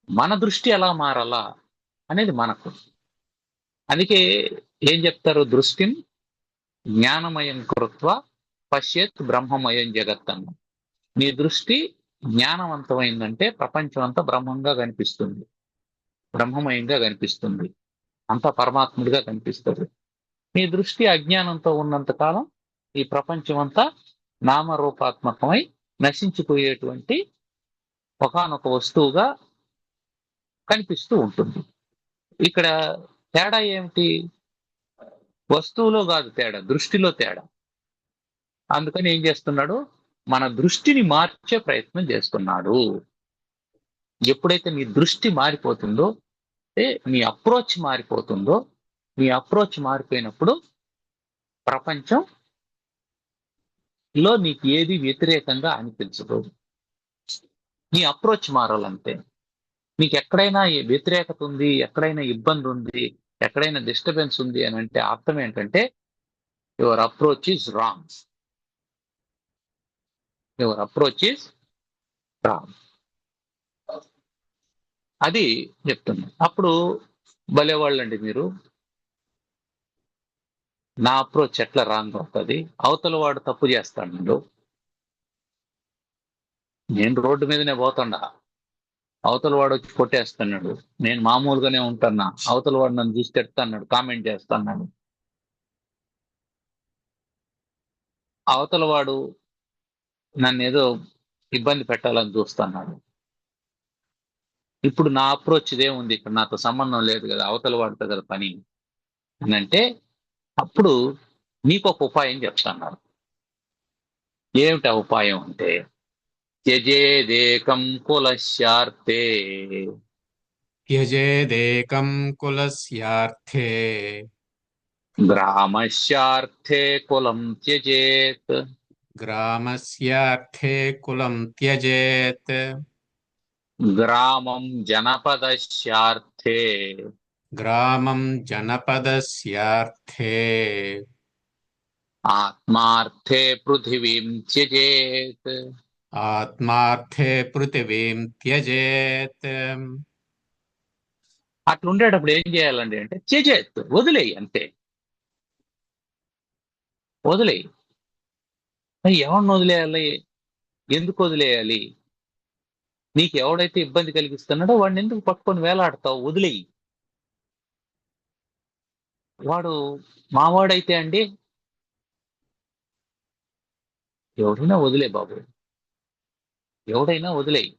Speaker 1: మన దృష్టి ఎలా మారాలా అనేది మనకు. అందుకే ఏం చెప్తారు, దృష్టిని జ్ఞానమయం కృత్వ పశ్యత్ బ్రహ్మమయం జగత్ అన్న. నీ దృష్టి జ్ఞానవంతమైందంటే ప్రపంచం అంతా బ్రహ్మంగా కనిపిస్తుంది, బ్రహ్మమయంగా కనిపిస్తుంది, అంతా పరమాత్ముడిగా కనిపిస్తుంది. నీ దృష్టి అజ్ఞానంతో ఉన్నంత కాలం ఈ ప్రపంచం అంతా నామరూపాత్మకమై నశించిపోయేటువంటి ఒకానొక వస్తువుగా కనిపిస్తూ ఉంటుంది. ఇక్కడ తేడా ఏమిటి, వస్తువులో కాదు తేడా, దృష్టిలో తేడా. అందుకని ఏం చేస్తున్నాడు, మన దృష్టిని మార్చే ప్రయత్నం చేస్తున్నాడు. ఎప్పుడైతే నీ దృష్టి మారిపోతుందో, అంటే నీ అప్రోచ్ మారిపోతుందో, నీ అప్రోచ్ మారిపోయినప్పుడు ప్రపంచంలో నీకు ఏది వ్యతిరేకంగా అనిపించదు. నీ అప్రోచ్ మారాలంటే, నీకు ఎక్కడైనా వ్యతిరేకత ఉంది, ఎక్కడైనా ఇబ్బంది ఉంది, ఎక్కడైనా డిస్టర్బెన్స్ ఉంది అని అంటే అర్థం ఏంటంటే your approach is wrong, your approach is wrong, అది చెప్తున్నా. అప్పుడు భలేవాళ్ళండి మీరు, నా అప్రోచ్ ఎట్లా రాంగ్ అవుతుంది, అవతల వాడు తప్పు చేస్తాడు, నేను రోడ్డు మీదనే పోతుండా, అవతల వాడు వచ్చి కొట్టేస్తున్నాడు, నేను మామూలుగానే ఉంటున్నా, అవతల వాడు నన్ను చూసి తిడుతున్నాడు, కామెంట్ చేస్తున్నాడు, అవతల వాడు నన్ను ఏదో ఇబ్బంది పెట్టాలని చూస్తున్నాడు. ఇప్పుడు నా అప్రోచ్ ఇదేముంది, ఇక్కడ నాతో సంబంధం లేదు కదా, అవతల వాడితో కదా పని అని అంటే, అప్పుడు నీకు ఒక ఉపాయం చెప్తున్నారు. ఏమిటి ఆ ఉపాయం అంటే, త్యజేదేకం కులస్యార్థే
Speaker 2: త్యజేదేకం కులస్యార్థే
Speaker 1: గ్రామస్యార్థే కులం త్యజేత్
Speaker 2: గ్రామస్యార్థే కులం త్యజేత్
Speaker 1: గ్రామం జనపదస్యార్థే
Speaker 2: గ్రామం జనపదస్యార్థే
Speaker 1: ఆత్మార్థే పృథివీం త్యజేత్
Speaker 2: ఆత్మార్థే పృథివీం త్యజేత్.
Speaker 1: అట్లుండేటప్పుడు ఏం చేయాలండి అంటే, త్యజేత్ వదిలేయి, అంతే, వదిలేయి. ఎవరిని వదిలేయాలి, ఎందుకు వదిలేయాలి, నీకు ఎవడైతే ఇబ్బంది కలిగిస్తున్నాడో వాడిని ఎందుకు పట్టుకొని వేలాడతావు, వదిలేయి. వాడు మావాడైతే అండి, ఎవడైనా వదిలే బాబు, ఎవడైనా వదిలేయి.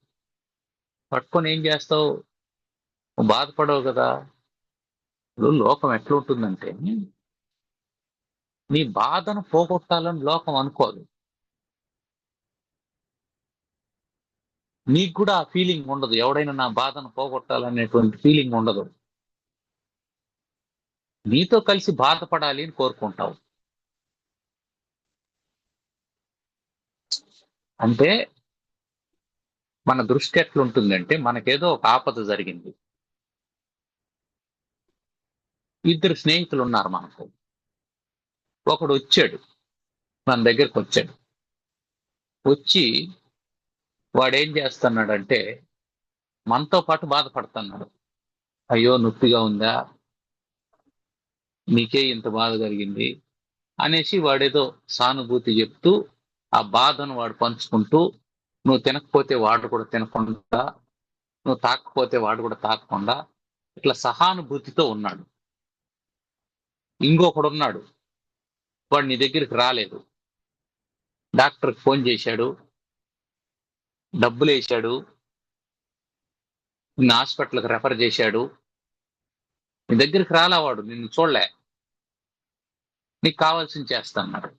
Speaker 1: పట్టుకొని ఏం చేస్తావు, బాధపడవు కదా. ఇప్పుడు లోకం ఎట్లా ఉంటుందంటే, నీ బాధను పోగొట్టాలని లోకం అనుకోదు, నీకు కూడా ఆ ఫీలింగ్ ఉండదు, ఎవడైనా నా బాధను పోగొట్టాలనేటువంటి ఫీలింగ్ ఉండదు, నీతో కలిసి బాధపడాలి అని కోరుకుంటావు. అంటే మన దృష్టి ఎట్లుంటుందంటే, మనకేదో ఒక ఆపద జరిగింది, ఇద్దరు స్నేహితులు ఉన్నారు మనకు, ఒకడు వచ్చాడు, మన దగ్గరకు వచ్చాడు, వచ్చి వాడేం చేస్తున్నాడంటే మనతో పాటు బాధపడుతున్నాడు. అయ్యో నొప్పిగా ఉందా, నీకే ఇంత బాధ కలిగింది అనేసి వాడేదో సానుభూతి చెప్తూ ఆ బాధను వాడు పంచుకుంటూ, నువ్వు తినకపోతే వాడు కూడా తినకుండా, నువ్వు తాకపోతే వాడు కూడా తాకకుండా ఇట్లా సహానుభూతితో ఉన్నాడు. ఇంకొకడున్నాడు, వాడు నీ దగ్గరికి రాలేదు, డాక్టర్కి ఫోన్ చేశాడు, డబ్బులేశాడు, నిన్ను హాస్పిటల్కి రెఫర్ చేశాడు, నీ దగ్గరికి రాలా, వాడు నిన్ను చూడలే, నీకు కావాల్సింది చేస్తా అన్నాడు.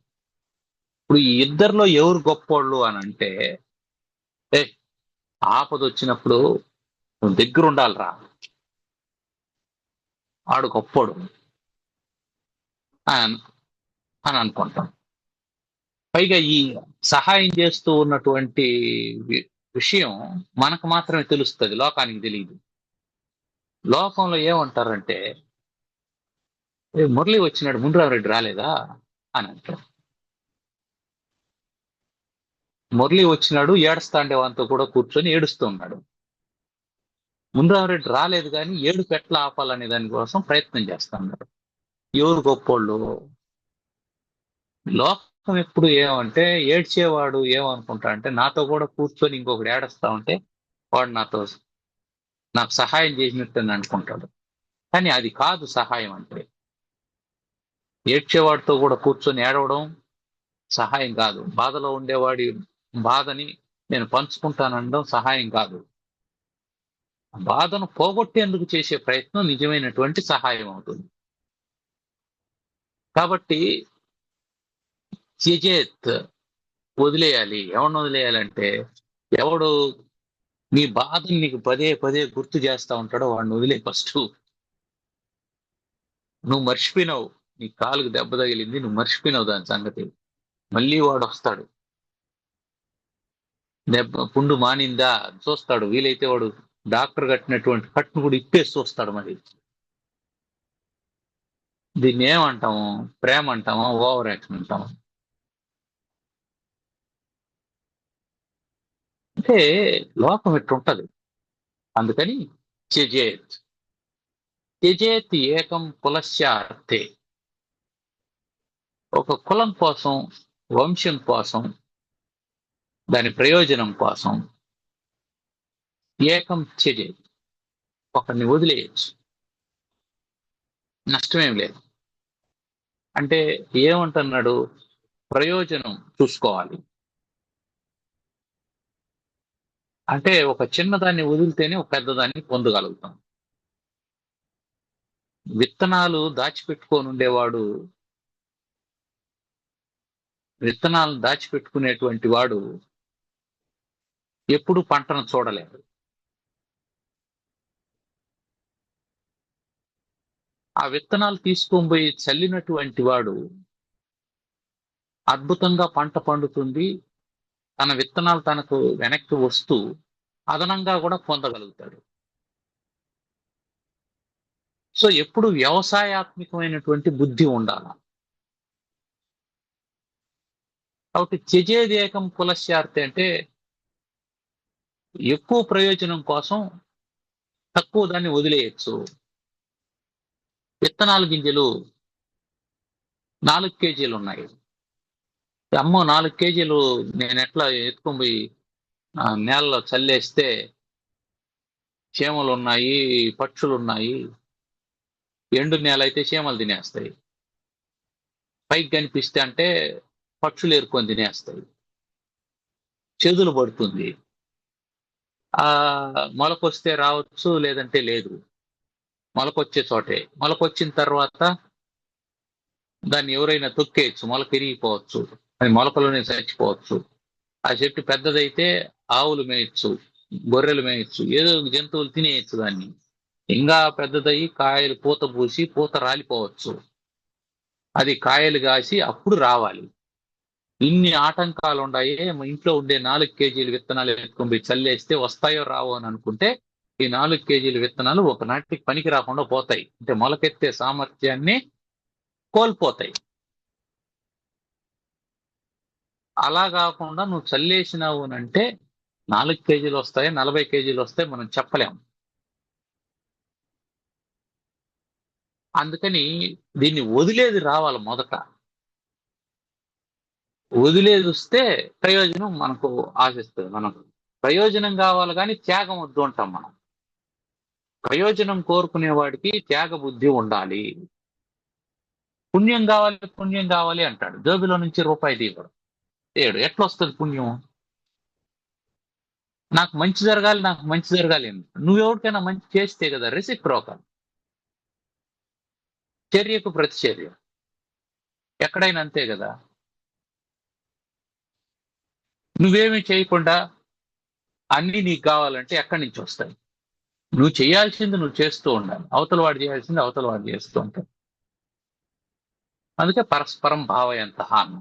Speaker 1: ఇప్పుడు ఈ ఇద్దరిలో ఎవరు గొప్పోళ్ళు అని అంటే, ఏ ఆపద వచ్చినప్పుడు నువ్వు దగ్గర ఉండాలిరా, ఆడు గొప్పోడు అని అని అనుకుంటాం. పైగా ఈ సహాయం చేస్తూ ఉన్నటువంటి విషయం మనకు మాత్రమే తెలుస్తుంది, లోకానికి తెలియదు. లోకంలో ఏమంటారంటే, మురళి వచ్చినాడు, మునిరామరెడ్డి రాలేదా అని అంటారు. మురళి వచ్చినాడు, ఏడుస్తాండే వాళ్ళతో కూడా కూర్చొని ఏడుస్తూ ఉన్నాడు. మునిరామరెడ్డి రాలేదు కానీ ఏడుపు ఎట్లా ఆపాలనే దానికోసం ప్రయత్నం చేస్తున్నారు. ఎవరు గొప్పోళ్ళు? లోకం ఎప్పుడు ఏమంటే, ఏడ్చేవాడు ఏమనుకుంటా అంటే, నాతో కూడా కూర్చొని ఇంకొకటి ఏడుస్తా ఉంటే వాడు నాకు సహాయం చేసినట్టు అని అనుకుంటాడు. కానీ అది కాదు సహాయం అంటే. ఏడ్చేవాడితో కూడా కూర్చొని ఏడవడం సహాయం కాదు. బాధలో ఉండేవాడి బాధని నేను పంచుకుంటానడం సహాయం కాదు. బాధను పోగొట్టేందుకు చేసే ప్రయత్నం నిజమైనటువంటి సహాయం అవుతుంది. కాబట్టి త్యజేత్, వదిలేయాలి. ఎవరిని వదిలేయాలంటే, ఎవడు నీ బాధని నీకు పదే పదే గుర్తు చేస్తా ఉంటాడో వాడిని వదిలే ఫస్ట్. నువ్వు మర్చిపోయినావు, నీ కాలుకు దెబ్బ తగిలింది, నువ్వు మర్చిపోయినావు దాని సంగతి. మళ్ళీ వాడు వస్తాడు, దెబ్బ పుండు మానిందా చూస్తాడు, వీలైతే వాడు డాక్టర్ కట్టినటువంటి కట్టును కూడా ఇప్పేసి చూస్తాడు. మరి దీన్ని ఏమంటాము? ప్రేమ అంటామా, ఓవర్ యాక్షన్ అంటామా? అంటే లోకం ఇట్టుంటది. అందుకని త్యజేత్, త్యజేత్ ఏకం కులస్యార్థే. ఒక కులం కోసం, వంశం కోసం, దాని ప్రయోజనం కోసం ఏకం త్యజేత్, ఒకరిని వదిలేయచ్చు, నష్టమేం లేదు. అంటే ఏమంటున్నాడు? ప్రయోజనం చూసుకోవాలి. అంటే ఒక చిన్నదాన్ని వదిలితేనే ఒక పెద్దదాన్ని పొందగలుగుతాం. విత్తనాలు దాచిపెట్టుకొని ఉండేవాడు, విత్తనాలను దాచిపెట్టుకునేటువంటి వాడు ఎప్పుడు పంటను చూడలేడు. ఆ విత్తనాలు తీసుకొని పోయి చల్లినటువంటి వాడు అద్భుతంగా పంట పండుతుంది, తన విత్తనాలు తనకు వెనక్కి వస్తూ అదనంగా కూడా పొందగలుగుతాడు. సో ఎప్పుడు వ్యవసాయాత్మకమైనటువంటి బుద్ధి ఉండాలి. కాబట్టి త్యజేదేకం కులస్యార్థి అంటే ఎక్కువ ప్రయోజనం కోసం తక్కువ దాన్ని వదిలేయచ్చు. విత్తనాల గింజలు 4 కేజీలు ఉన్నాయి, అమ్మో 4 కేజీలు నేను ఎట్లా ఎత్తుకొని పోయి నేలలో చల్లేస్తే చీమలు ఉన్నాయి, పక్షులు ఉన్నాయి, ఎండు నేల అయితే చీమలు తినేస్తాయి, పైకి కనిపిస్తే అంటే పక్షులు ఏరుకొని తినేస్తాయి, చెదులు పడుతుంది. ఆ మొలకొస్తే రావచ్చు, లేదంటే లేదు. మొలకొచ్చే చోటే, మొలకొచ్చిన తర్వాత దాన్ని ఎవరైనా తొక్కేయచ్చు, మొలక విరిగిపోవచ్చు, అది మొలకలోనే చచ్చిపోవచ్చు. ఆ చెట్టు పెద్దదైతే ఆవులు మేయచ్చు, గొర్రెలు మేయచ్చు, ఏదో జంతువులు తినేయచ్చు దాన్ని. ఇంకా పెద్దదయ్యి కాయలు పూత పూసి పూత రాలిపోవచ్చు, అది కాయలు కాసి అప్పుడు రావాలి. ఇన్ని ఆటంకాలు ఉన్నాయి. ఇంట్లో ఉండే 4 కేజీల విత్తనాలు ఎత్తుకొని పోయి చల్లేస్తే వస్తాయో రావో అని అనుకుంటే ఈ 4 కేజీల విత్తనాలు ఒకనాటికి పనికి రాకుండా పోతాయి. అంటే మొలకెత్తే సామర్థ్యాన్ని కోల్పోతాయి. అలా కాకుండా నువ్వు చల్లేసినావు అంటే 4 కేజీలు వస్తాయి, 40 కేజీలు వస్తాయి మనం చెప్పలేం. అందుకని దీన్ని వదిలేది రావాలి మొదట. వదిలేది వస్తే ప్రయోజనం మనకు ఆశిస్తుంది. మనం ప్రయోజనం కావాలి కానీ త్యాగం వద్దు అంటాం మనం. ప్రయోజనం కోరుకునే వాడికి త్యాగ బుద్ధి ఉండాలి. పుణ్యం కావాలి పుణ్యం కావాలి అంటాడు, జోబిలో నుంచి రూపాయి తీయడు. ఎట్లా వస్తుంది పుణ్యం? నాకు మంచి జరగాలి నాకు మంచి జరగాలి అని. నువ్వెవరికైనా మంచి చేస్తే కదా రెసిప్రోకల్, చర్యకు ప్రతిచర్య. ఎక్కడైనా అంతే కదా. నువ్వేమీ చేయకుండా అన్ని నీకు కావాలంటే ఎక్కడి నుంచి వస్తాయి? నువ్వు చేయాల్సింది నువ్వు చేస్తూ ఉండాలి, అవతల వాడు చేయాల్సింది అవతల వాడు చేస్తూ ఉంటాడు. అందుకే పరస్పరం భావయంత హానం.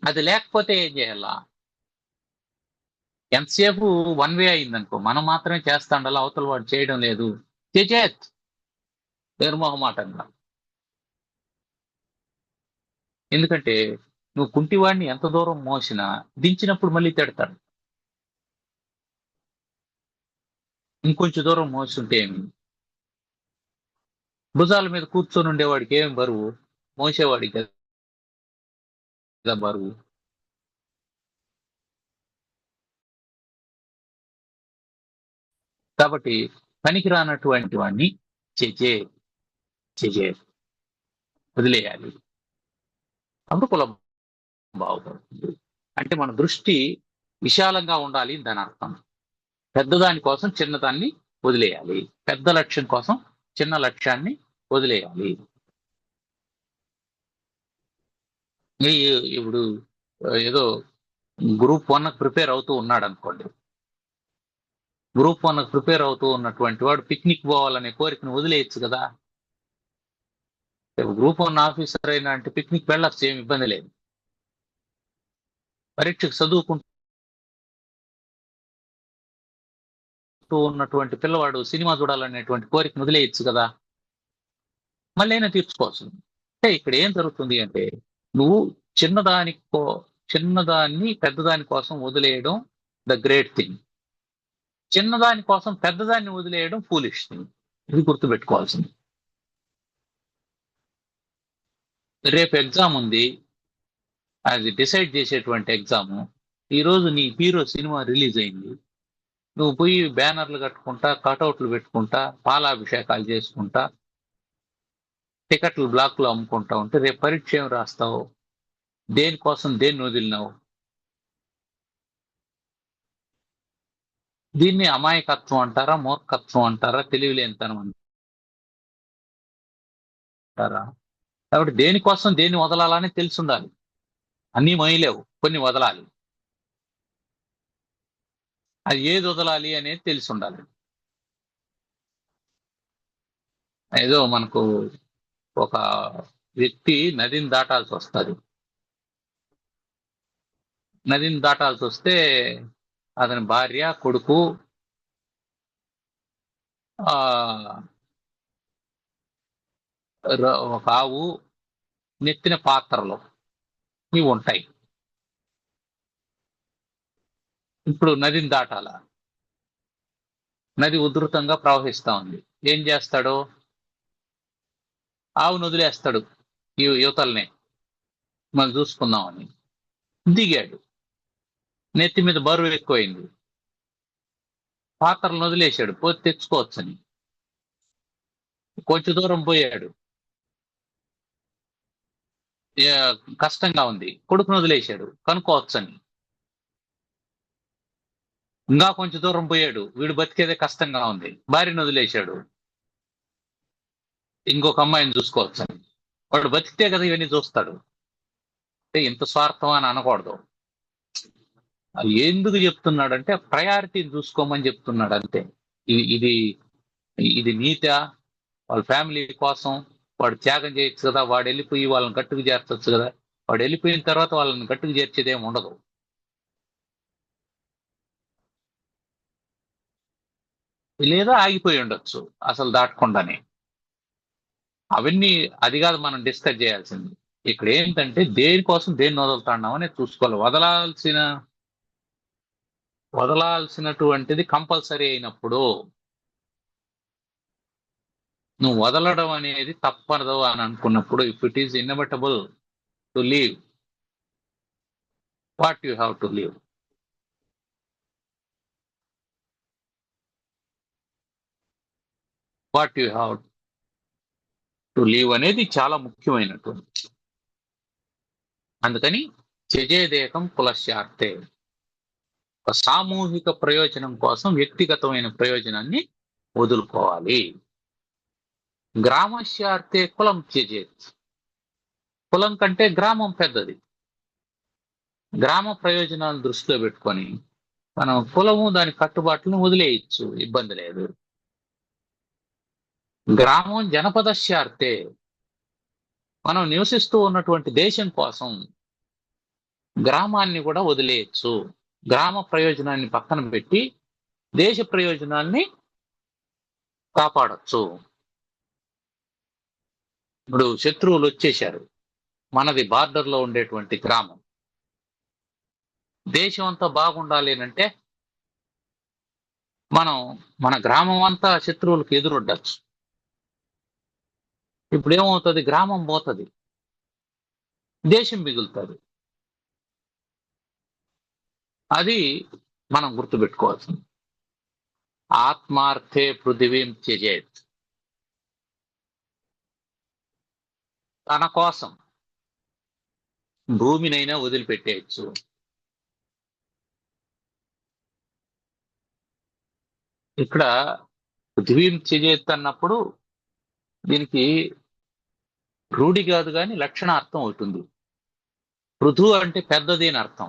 Speaker 1: అది లేకపోతే ఏం చేయాలా? ఎంతసేపు వన్ వే అయిందనుకో, మనం మాత్రమే చేస్తా ఉండాలి, అవతల వాడు చేయడం లేదు, చేత్ నిర్మోహమాటంగా. ఎందుకంటే నువ్వు కుంటివాడిని ఎంత దూరం మోసినా దించినప్పుడు మళ్ళీ తిడతాడు. ఇంకొంచెం దూరం మోస్తుంటే ఏమి? భుజాల మీద కూర్చొని ఉండేవాడికి ఏమి బరువు, మోసేవాడికి కదా బరువు. కాబట్టి పనికిరానటువంటి వాడిని చేజే చేజే వదిలేయాలి. అప్పుడు కులం బాగుపడుతుంది. అంటే మన దృష్టి విశాలంగా ఉండాలి దాని అర్థం. పెద్దదాని కోసం చిన్నదాన్ని వదిలేయాలి, పెద్ద లక్ష్యం కోసం చిన్న లక్ష్యాన్ని వదిలేయాలి. ఇప్పుడు ఏదో గ్రూప్ 1 ప్రిపేర్ అవుతూ ఉన్నాడు అనుకోండి. గ్రూప్ 1 ప్రిపేర్ అవుతూ ఉన్నటువంటి వాడు పిక్నిక్ పోవాలనే కోరికను వదిలేయచ్చు కదా. గ్రూప్ 1 ఆఫీసర్ అయినా అంటే పిక్నిక్ వెళ్ళచ్చు, ఏమి ఇబ్బంది లేదు. పరీక్షకు చదువుకుంటూ ఉన్నటువంటి పిల్లవాడు సినిమా చూడాలనేటువంటి కోరికను వదిలేయచ్చు కదా, మళ్ళీ అయినా తీర్చుకోవచ్చు. అంటే ఇక్కడ ఏం జరుగుతుంది అంటే, నువ్వు చిన్నదాన్ని పెద్దదాని కోసం వదిలేయడం ద గ్రేట్ థింగ్, చిన్నదాని కోసం పెద్దదాన్ని వదిలేయడం ఫూలిష్ థింగ్. ఇది గుర్తుపెట్టుకోవాల్సింది. రేపు ఎగ్జామ్ ఉంది, అది డిసైడ్ చేసేటువంటి ఎగ్జామ్. ఈరోజు నీ హీరో సినిమా రిలీజ్ అయింది, నువ్వు పోయి బ్యానర్లు కట్టుకుంటా, కటౌట్లు పెట్టుకుంటా, పాలాభిషేకాలు చేసుకుంటా, టికెట్లు బ్లాక్ లో అమ్ముకుంటా ఉంటే రేపు పరీక్ష ఏం రాస్తావు? దేనికోసం దేన్ని వదిలినావు? దీన్ని అమాయకత్వం అంటారా, మూర్ఖత్వం అంటారా, తెలివిలేనితనం అంటారా? కాబట్టి దేనికోసం దేన్ని వదలాలని తెలిసి ఉండాలి. అన్నీ మొయ్యలేవు, కొన్ని వదలాలి. అది ఏది వదలాలి అనేది తెలిసి ఉండాలి. ఏదో మనకు ఒక వ్యక్తి నదిని దాటాల్సి వస్తుంది. నదిని దాటాల్సి వస్తే అతని భార్య, కొడుకు, ఒక ఆవు, నెత్తిన పాత్రలు ఇవి ఉంటాయి. ఇప్పుడు నదిని దాటాల, నది ఉధృతంగా ప్రవహిస్తా ఉంది. ఏం చేస్తాడు? ఆవును వదిలేస్తాడు యువతల్నే, మనం చూసుకుందామని. దిగాడు, నెత్తి మీద బరువు ఎక్కువైంది, పాత్రలను వదిలేశాడు, పోతే తెచ్చుకోవచ్చని. కొంచెం దూరం పోయాడు, కష్టంగా ఉంది, కొడుకును వదిలేశాడు, కనుక్కోవచ్చని. ఇంకా కొంచెం దూరం పోయాడు, వీడు బతికేదే కష్టంగా ఉంది, భార్యను వదిలేశాడు, ఇంకొక అమ్మాయిని చూసుకోవచ్చని. వాడు బతికితే కదా ఇవన్నీ చూస్తాడు. ఇంత స్వార్థం అని అనకూడదు. ఎందుకు చెప్తున్నాడంటే ప్రయారిటీని చూసుకోమని చెప్తున్నాడు అంతే. ఇది ఇది నీత. వాళ్ళ ఫ్యామిలీ కోసం వాడు త్యాగం చేయొచ్చు కదా, వాడు వెళ్ళిపోయి వాళ్ళని గట్టుకు చేర్చొచ్చు కదా. వాడు వెళ్ళిపోయిన తర్వాత వాళ్ళని గట్టుకు చేర్చేదేం ఉండదు. లేదా ఆగిపోయి ఉండొచ్చు అసలు దాటకుండానే. అవన్నీ అది కాదు మనం డిస్కస్ చేయాల్సింది. ఇక్కడ ఏంటంటే దేనికోసం దేన్ని వదులుతున్నామని చూసుకోవాలి. వదలాల్సినటువంటిది కంపల్సరీ అయినప్పుడు నువ్వు వదలడం అనేది తప్పదు అని అనుకున్నప్పుడు, if it is inevitable to leave, what you have to leave. What you have to leave అనేది చాలా ముఖ్యమైనటువంటి. అందుకని త్యజేదేకం కులస్యార్థే, ఒక సామూహిక ప్రయోజనం కోసం వ్యక్తిగతమైన ప్రయోజనాన్ని వదులుకోవాలి. గ్రామస్యార్థే కులం త్యజేత్, కులం కంటే గ్రామం పెద్దది. గ్రామ ప్రయోజనాలను దృష్టిలో పెట్టుకొని మనం కులము దాని కట్టుబాట్లను వదిలేయచ్చు, ఇబ్బంది లేదు. గ్రామం జనపదస్యార్థే, మనం నివసిస్తూ ఉన్నటువంటి దేశం కోసం గ్రామాన్ని కూడా వదిలేయచ్చు. గ్రామ ప్రయోజనాన్ని పక్కన పెట్టి దేశ ప్రయోజనాల్ని కాపాడచ్చు. ఇప్పుడు శత్రువులు వచ్చేశారు, మనది బార్డర్ లో ఉండేటువంటి గ్రామం, దేశం అంతా బాగుండాలి అంటే మనం మన గ్రామం అంతా శత్రువులకు ఎదురొడ్డచ్చు. ఇప్పుడు ఏమవుతుంది, గ్రామం పోతుంది, దేశం మిగులుతుంది. అది మనం గుర్తుపెట్టుకోవాల్సింది. ఆత్మార్థే పృథివీం త్యజేత్, తన కోసం భూమినైనా వదిలిపెట్టేయచ్చు. ఇక్కడ పృథివీం త్యజేత్ అన్నప్పుడు దీనికి రూఢి కాదు కానీ లక్షణార్థం అవుతుంది. పృథు అంటే పెద్దది అని అర్థం,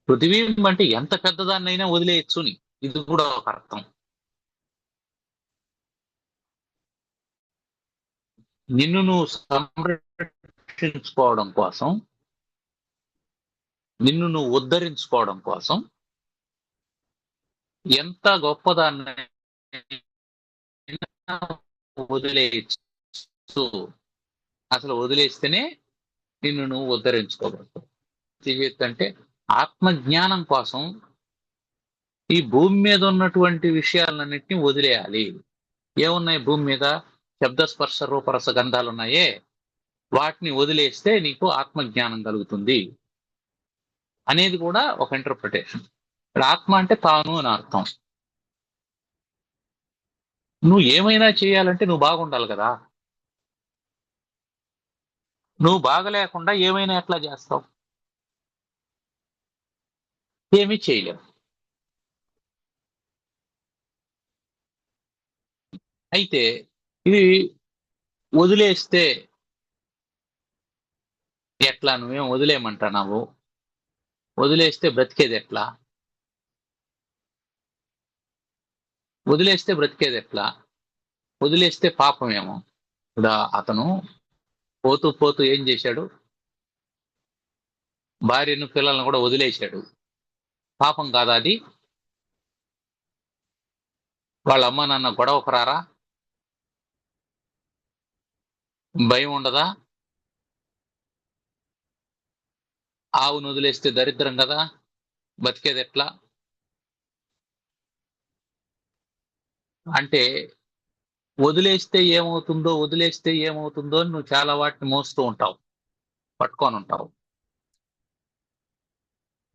Speaker 1: పృథివీ అంటే ఎంత పెద్దదాన్నైనా వదిలేయచ్చుని, ఇది కూడా ఒక అర్థం. నిన్ను నువ్వు సంరక్షించుకోవడం కోసం, నిన్ను నువ్వు ఉద్ధరించుకోవడం కోసం ఎంత గొప్పదాన్నైనా వదిలేయచ్చు. అసలు వదిలేస్తేనే నిన్ను నువ్వు ఉద్ధరించుకోగలుగుతావు. అంటే ఆత్మజ్ఞానం కోసం ఈ భూమి మీద ఉన్నటువంటి విషయాలన్నింటినీ వదిలేయాలి. ఏమున్నాయి భూమి మీద? శబ్దస్పర్శ రూపరస గంధాలు ఉన్నాయే, వాటిని వదిలేస్తే నీకు ఆత్మజ్ఞానం కలుగుతుంది అనేది కూడా ఒక ఇంటర్ప్రిటేషన్. ఇక్కడ ఆత్మ అంటే తాను అని అర్థం. నువ్వు ఏమైనా చేయాలంటే నువ్వు బాగుండాలి కదా, నువ్వు బాగలేకుండా ఏమైనా ఎట్లా చేస్తావు? ఏమీ చేయలేవు. అయితే ఇది వదిలేస్తే ఎట్లా? నువ్వేం వదిలేయమంటున్నావు? వదిలేస్తే బ్రతికేది ఎట్లా? వదిలేస్తే బ్రతికేది ఎట్లా? వదిలేస్తే పాపమేమో. ఇప్పుడు అతను పోతూ పోతూ ఏం చేశాడు? భార్యను పిల్లలను కూడా వదిలేశాడు. పాపం కాదా అది? వాళ్ళ అమ్మ నాన్న గొడవకు రారా? భయం ఉండదా? ఆవును వదిలేస్తే దరిద్రం కదా, బతికేది ఎట్లా? అంటే వదిలేస్తే ఏమవుతుందో అని నువ్వు చాలా వాటిని మోస్తూ ఉంటావు, పట్టుకొని ఉంటావు.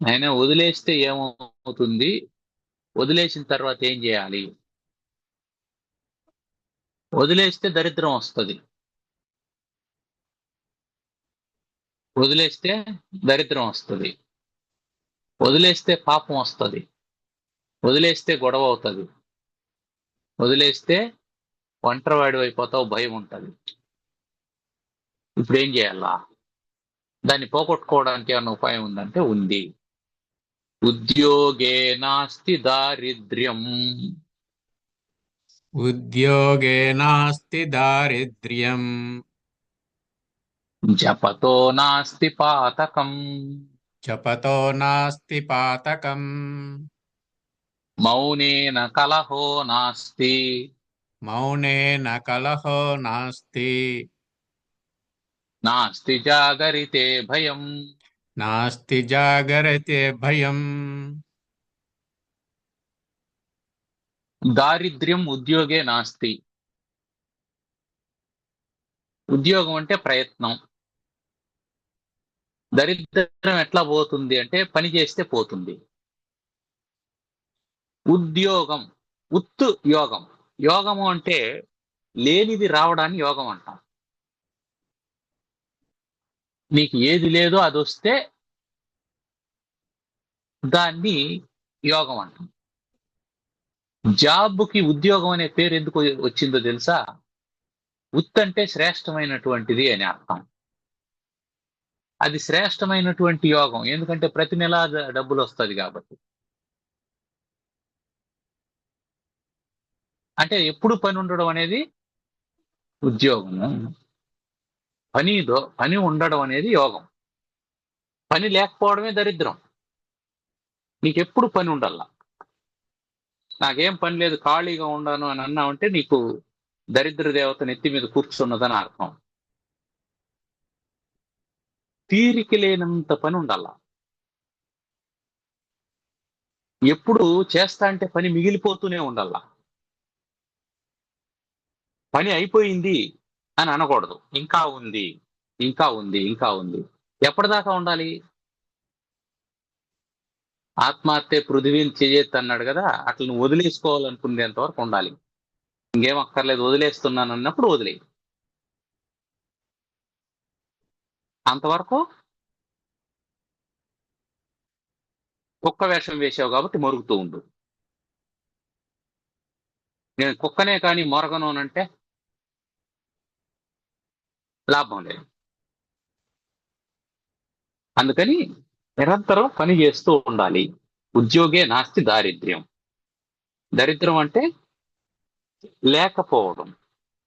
Speaker 1: ఆయన వదిలేస్తే ఏమవుతుంది, వదిలేసిన తర్వాత ఏం చేయాలి? వదిలేస్తే దరిద్రం వస్తుంది, వదిలేస్తే దరిద్రం వస్తుంది, వదిలేస్తే పాపం వస్తుంది, వదిలేస్తే గొడవ అవుతుంది, వదిలేస్తే ఒంటరివాడి అయిపోతావు, భయం ఉంటుంది. ఇప్పుడు ఏం చేయాలా? దాన్ని పోగొట్టుకోవడానికి ఏమైనా ఉపాయం ఉందంటే ఉంది. ఉద్యోగే నాస్తి దారిద్ర్యం,
Speaker 2: ఉద్యోగే నాస్తి దారిద్ర్యం,
Speaker 1: జపతో నాస్తి పాతకం,
Speaker 2: జపతో నాస్తి పాతకం,
Speaker 1: మౌనేన కలహో నాస్తి,
Speaker 2: మౌనేన కలహో నాస్తి,
Speaker 1: నాస్తి జాగరితే భయం.
Speaker 2: నాస్తి జాగరతే భయం.
Speaker 1: దారిద్ర్యం ఉద్యోగే నాస్తి, ఉద్యోగం అంటే ప్రయత్నం. దరిద్రం ఎట్లా పోతుంది అంటే పని చేస్తే పోతుంది. ఉద్యోగం, ఉత్తు యోగం. యోగము అంటే లేనిది రావడాన్ని యోగం అంటాం. నీకు ఏది లేదో అదొస్తే దాన్ని యోగం అంటాం. జాబ్‌కి ఉద్యోగం అనే పేరు ఎందుకు వచ్చిందో తెలుసా? ఉత్ అంటే శ్రేష్టమైనటువంటిది అని అర్థం. అది శ్రేష్టమైనటువంటి యోగం. ఎందుకంటే ప్రతి నెలా డబ్బులొస్తది కాబట్టి. అంటే ఎప్పుడు పని ఉండడం అనేది ఉద్యోగము. పని ఉండడం అనేది యోగం. పని లేకపోవడమే దరిద్రం. నీకెప్పుడు పని ఉండాల. నాకేం పని లేదు ఖాళీగా ఉండాను అని అన్నావంటే నీకు దరిద్ర దేవత నెత్తి మీద కూర్చున్నదని అర్థం. తీరిక లేనంత పని ఉండాల. ఎప్పుడు చేస్తా అంటే పని మిగిలిపోతూనే ఉండాల. పని అయిపోయింది అని అనకూడదు. ఇంకా ఉంది, ఇంకా ఉంది, ఇంకా ఉంది. ఎప్పటిదాకా ఉండాలి? ఆత్మహత్య పృథివీని చెయ్యొద్దు అన్నాడు కదా! అట్లా నువ్వు వదిలేసుకోవాలనుకునేంత వరకు ఉండాలి. ఇంకేం అక్కర్లేదు వదిలేస్తున్నాను అన్నప్పుడు వదిలేయి. అంతవరకు కుక్క వేషం వేశావు కాబట్టి మొరుగుతూ ఉండు. నేను కుక్కనే కానీ మొరగను అనంటే లాభం లేదు. అందుకని నిరంతరం పని చేస్తూ ఉండాలి. ఉద్యోగే నాస్తి దారిద్ర్యం. దరిద్రం అంటే లేకపోవడం.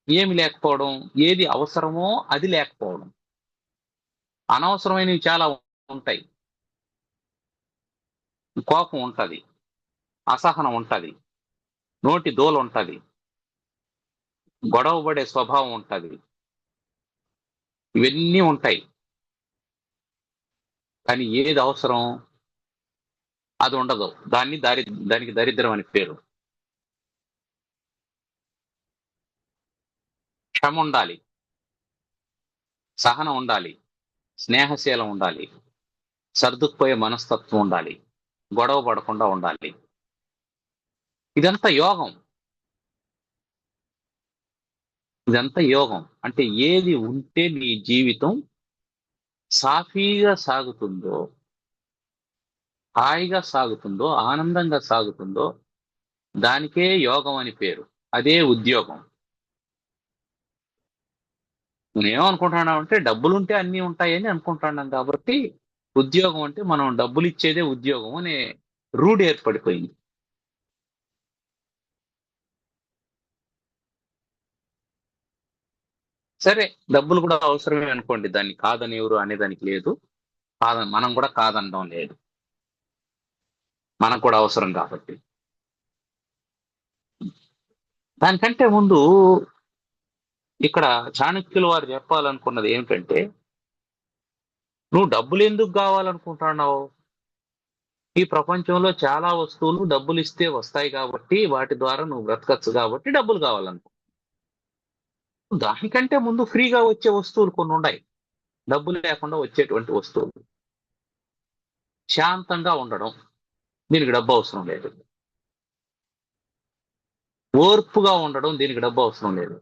Speaker 1: ఏమి లేకపోవడం? ఏది అవసరమో అది లేకపోవడం. అనవసరమైనవి చాలా ఉంటాయి. కోపం ఉంటది. అసహనం ఉంటది. నోటి దూలుంటది. గొడవ పడే స్వభావం ఉంటది. ఇవన్నీ ఉంటాయి. కానీ ఏది అవసరం అది ఉండదు. దానికి దరిద్రం అని పేరు. క్షమ ఉండాలి. సహనం ఉండాలి. స్నేహశీలం ఉండాలి. సర్దుకుపోయే మనస్తత్వం ఉండాలి. గొడవ పడకుండా ఉండాలి. ఇదంతా యోగం. ఇదంతా యోగం. అంటే ఏది ఉంటే నీ జీవితం సాఫీగా సాగుతుందో, హాయిగా సాగుతుందో, ఆనందంగా సాగుతుందో దానికే యోగం అని పేరు. అదే ఉద్యోగం. నేనేమనుకుంటున్నామంటే డబ్బులుంటే అన్నీ ఉంటాయని అనుకుంటున్నాం కాబట్టి, ఉద్యోగం అంటే మనం డబ్బులిచ్చేదే ఉద్యోగం అనే రూఢి ఏర్పడిపోయింది. సరే డబ్బులు కూడా అవసరమే అనుకోండి. దాన్ని కాదని ఎవరు అనేదానికి లేదు. మనం కూడా కాదనడం లేదు. మనకు కూడా అవసరం కాబట్టి. దానికంటే ముందు ఇక్కడ చాణక్యుల వారు చెప్పాలనుకున్నది ఏమిటంటే, నువ్వు డబ్బులెందుకు గావాలనుకుంటున్నావు? ఈ ప్రపంచంలో చాలా వస్తువులు డబ్బులిస్తే వస్తాయి కాబట్టి, వాటి ద్వారా నువ్వు బ్రతకచ్చు కాబట్టి డబ్బులు కావాలనుకో. దానికంటే ముందు ఫ్రీగా వచ్చే వస్తువులు కొన్నుండాయి. డబ్బులు లేకుండా వచ్చేటువంటి వస్తువులు. శాంతంగా ఉండడం. దీనికి డబ్బు అవసరం లేదు. ఓర్పుగా ఉండడం దీనికి డబ్బు అవసరం లేదు.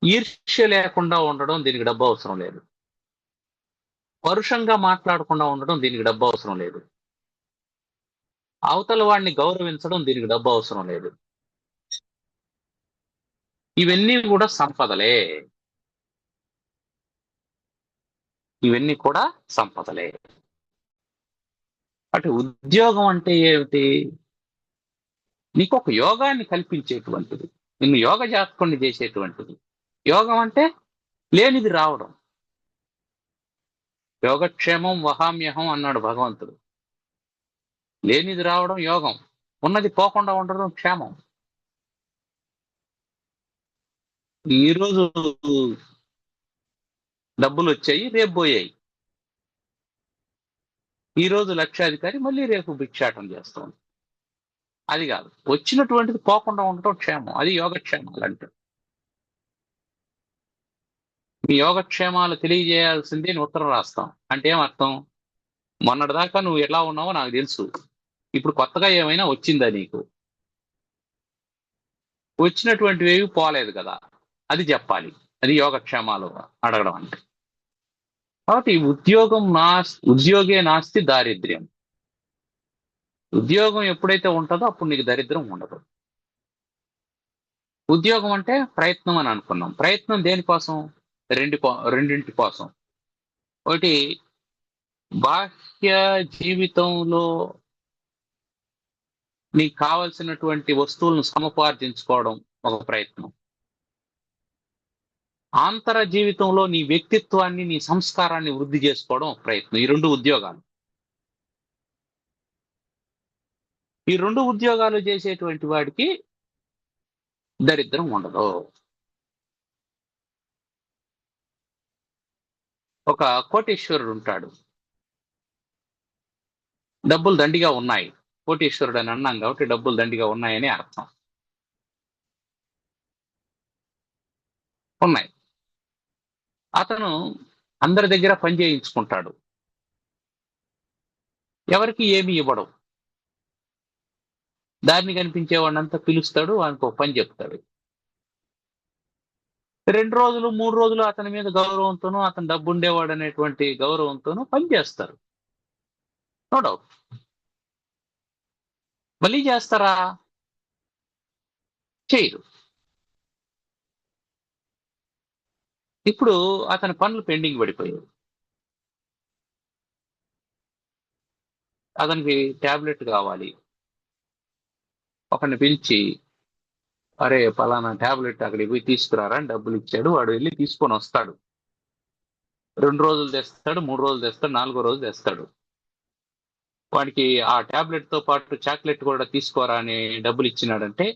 Speaker 1: ఈర్ష్య లేకుండా ఉండడం దీనికి డబ్బు అవసరం లేదు. పరుషంగా మాట్లాడకుండా ఉండడం దీనికి డబ్బు అవసరం లేదు. అవతల వాడిని గౌరవించడం దీనికి డబ్బు అవసరం లేదు. ఇవన్నీ కూడా సంపదలే. ఇవన్నీ కూడా సంపదలే. అటు ఉద్యోగం అంటే ఏమిటి? నీకొక యోగాన్ని కల్పించేటువంటిది. నిన్ను యోగ జాతకుడిని చేసేటువంటిది. యోగం అంటే లేనిది రావడం. యోగక్షేమం వహామ్యహం అన్నాడు భగవంతుడు. లేనిది రావడం యోగం. ఉన్నది పోకుండా ఉండడం క్షేమం. ఈరోజు డబ్బులొచ్చాయి, రేపు బోయాయి. ఈరోజు లక్షాధికారి మళ్ళీ రేపు భిక్షాటన చేస్తాం. అది కాదు. వచ్చినటువంటిది పోకుండా ఉండటం క్షేమం. అది యోగక్షేమాలంటే. మీ యోగక్షేమాలు తెలియజేయాల్సిందే అని ఉత్తరం రాస్తాం. అంటే ఏమర్థం? మొన్నటిదాకా నువ్వు ఎలా ఉన్నావో నాకు తెలుసు, ఇప్పుడు కొత్తగా ఏమైనా వచ్చిందా నీకు? వచ్చినటువంటివి ఏవి పోలేదు కదా, అది చెప్పాలి. అది యోగక్షేమాలు అడగడం అంటే. కాబట్టి ఉద్యోగే నాస్తి దారిద్ర్యం. ఉద్యోగం ఎప్పుడైతే ఉంటుందో అప్పుడు నీకు దరిద్రం ఉండదు. ఉద్యోగం అంటే ప్రయత్నం అని అనుకున్నాం. ప్రయత్నం దేనికోసం? రెండింటి కోసం. ఒకటి, బాహ్య జీవితంలో నీకు కావలసినటువంటి వస్తువులను సముపార్జించుకోవడం ఒక ప్రయత్నం. ఆంతర జీవితంలో నీ వ్యక్తిత్వాన్ని, నీ సంస్కారాన్ని వృద్ధి చేసుకోవడం ఒక ప్రయత్నం. ఈ రెండు ఉద్యోగాలు. ఈ రెండు ఉద్యోగాలు చేసేటువంటి వాడికి దరిద్రం ఉండదు. ఒక కోటీశ్వరుడు ఉంటాడు, డబ్బులు దండిగా ఉన్నాయి. కోటీశ్వరుడు అని అన్నాం కాబట్టి డబ్బులు దండిగా ఉన్నాయని అర్థం. ఉన్నాయి. అతను అందరి దగ్గర పని చేయించుకుంటాడు, ఎవరికి ఏమి ఇవ్వడం. దారిని కనిపించేవాడినంతా పిలుస్తాడు, వానికి ఒక పని చెప్తాడు. 2 రోజులు 3 రోజులు అతని మీద గౌరవంతోనూ, అతను డబ్బు ఉండేవాడు అనేటువంటి గౌరవంతోనూ పని చేస్తారు. No doubt. మళ్ళీ చేస్తారా? చేయరు. ఇప్పుడు అతని పనులు పెండింగ్ పడిపోయాయి. అతనికి టాబ్లెట్ కావాలి. ఒకరిని పిలిచి, అరే పలానా టాబ్లెట్ అక్కడికి పోయి తీసుకురారా అని డబ్బులు ఇచ్చాడు. వాడు వెళ్ళి తీసుకొని వస్తాడు. 2 రోజులు తెస్తాడు, 3 రోజులు తెస్తాడు, 4 రోజు తెస్తాడు. వాడికి ఆ టాబ్లెట్ తో పాటు చాక్లెట్ కూడా తీసుకోరా అని డబ్బులు ఇచ్చినాడంటే,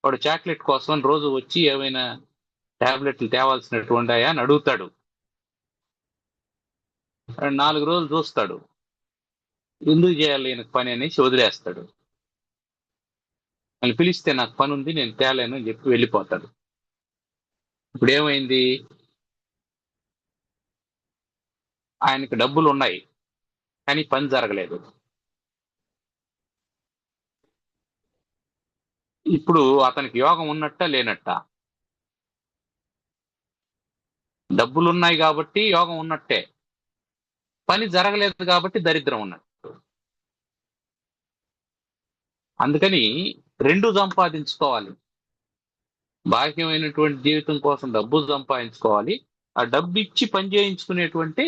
Speaker 1: వాడు చాక్లెట్ కోసం రోజు వచ్చి ఏమైనా టాబ్లెట్లు తేవాల్సినటువంటియా అని అడుగుతాడు. 4 రోజులు చూస్తాడు, ఎందుకు చేయాలి ఈయనకు పని అనేసి వదిలేస్తాడు. మళ్ళీ పిలిస్తే నాకు పని ఉంది నేను తేలేను అని చెప్పి వెళ్ళిపోతాడు. ఇప్పుడు ఏమైంది? ఆయనకి డబ్బులు ఉన్నాయి కానీ పని జరగలేదు. ఇప్పుడు అతనికి యోగం ఉన్నట్ట లేనట్ట? డబ్బులున్నాయి కాబట్టి యోగం ఉన్నట్టే, పని జరగలేదు కాబట్టి దరిద్రం ఉన్నట్టు. అందుకని రెండు సంపాదించుకోవాలి. బాహ్యమైనటువంటి జీవితం కోసం డబ్బు సంపాదించుకోవాలి, ఆ డబ్బు ఇచ్చి పని చేయించుకునేటువంటి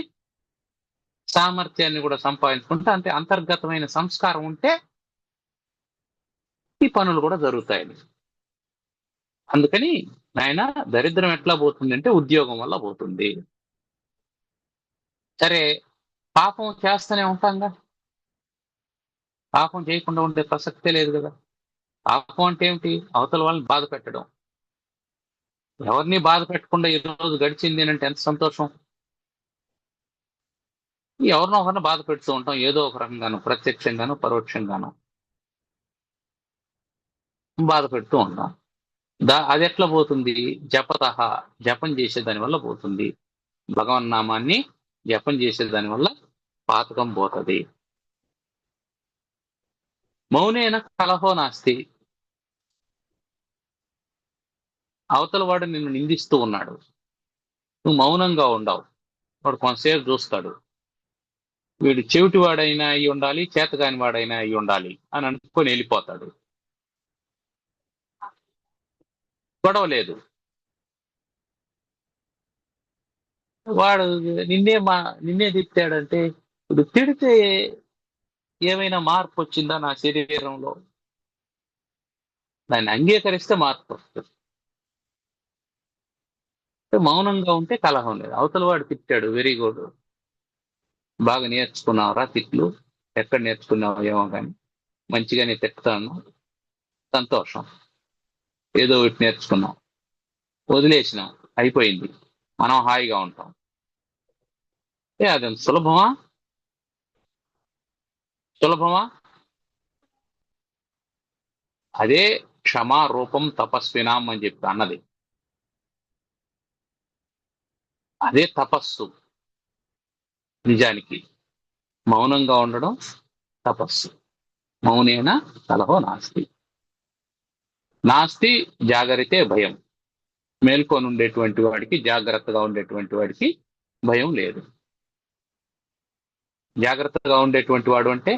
Speaker 1: సామర్థ్యాన్ని కూడా సంపాదించుకుంటే, అంటే అంతర్గతమైన సంస్కారం ఉంటే ఈ పనులు కూడా జరుగుతాయి. అందుకని నాయన, దరిద్రం ఎట్లా పోతుంది అంటే ఉద్యోగం వల్ల పోతుంది. సరే, పాపం చేస్తూనే ఉంటాంగా, పాపం చేయకుండా ఉండే ప్రసక్తే లేదు కదా. పాపం అంటే ఏమిటి? అవతల వాళ్ళని బాధ పెట్టడం. ఎవరిని బాధ పెట్టకుండా ఈ రోజు గడిచింది అంటే ఎంత సంతోషం. ఎవరినో ఒకరిని బాధ పెడుతూ ఉంటాం, ఏదో ఒక రకంగాను, ప్రత్యక్షంగాను పరోక్షంగాను బాధ పెడుతూ ఉంటాం. అది ఎట్లా పోతుంది? జపతః, జపం చేసే దాని వల్ల పోతుంది. భగవన్నామాన్ని జపం చేసే దాని వల్ల పాతకం పోతుంది. మౌనేన కలహో నాస్తి. అవతల వాడు నిన్ను నిందిస్తూ ఉన్నాడు, నువ్వు మౌనంగా ఉండవు. వాడు కొంతసేపు చూస్తాడు, వీడు చెవిటి వాడైనా అయి ఉండాలి, చేతకాని వాడైనా అయి ఉండాలి అని అనుకొని వెళ్ళిపోతాడు. గొడవ లేదు. వాడు నిన్నే తిట్టాడంటే, ఇప్పుడు తిడితే ఏమైనా మార్పు వచ్చిందా నా శరీరంలో? దాన్ని అంగీకరిస్తే మార్పు వస్తుంది. మౌనంగా ఉంటే కలహం లేదు. అవతల వాడు తిట్టాడు, వెరీ గుడ్, బాగా నేర్చుకున్నావురా తిట్లు, ఎక్కడ నేర్చుకున్నావు ఏమో కానీ మంచిగానే తిట్టుతాను, సంతోషం, ఏదో ఒకటి నేర్చుకున్నాం, వదిలేసినాం, అయిపోయింది, మనం హాయిగా ఉంటాం. అది సులభమా? సులభమా? అదే క్షమా రూపం తపస్వినాం అని చెప్పి అన్నది. అదే తపస్సు. నిజానికి మౌనంగా ఉండడం తపస్సు. మౌనేన కలహో నాస్తి. నాస్తి జాగరితే భయం. మేల్కొని ఉండేటువంటి వాడికి, జాగ్రత్తగా ఉండేటువంటి వాడికి భయం లేదు. జాగ్రత్తగా ఉండేటువంటి వాడు అంటే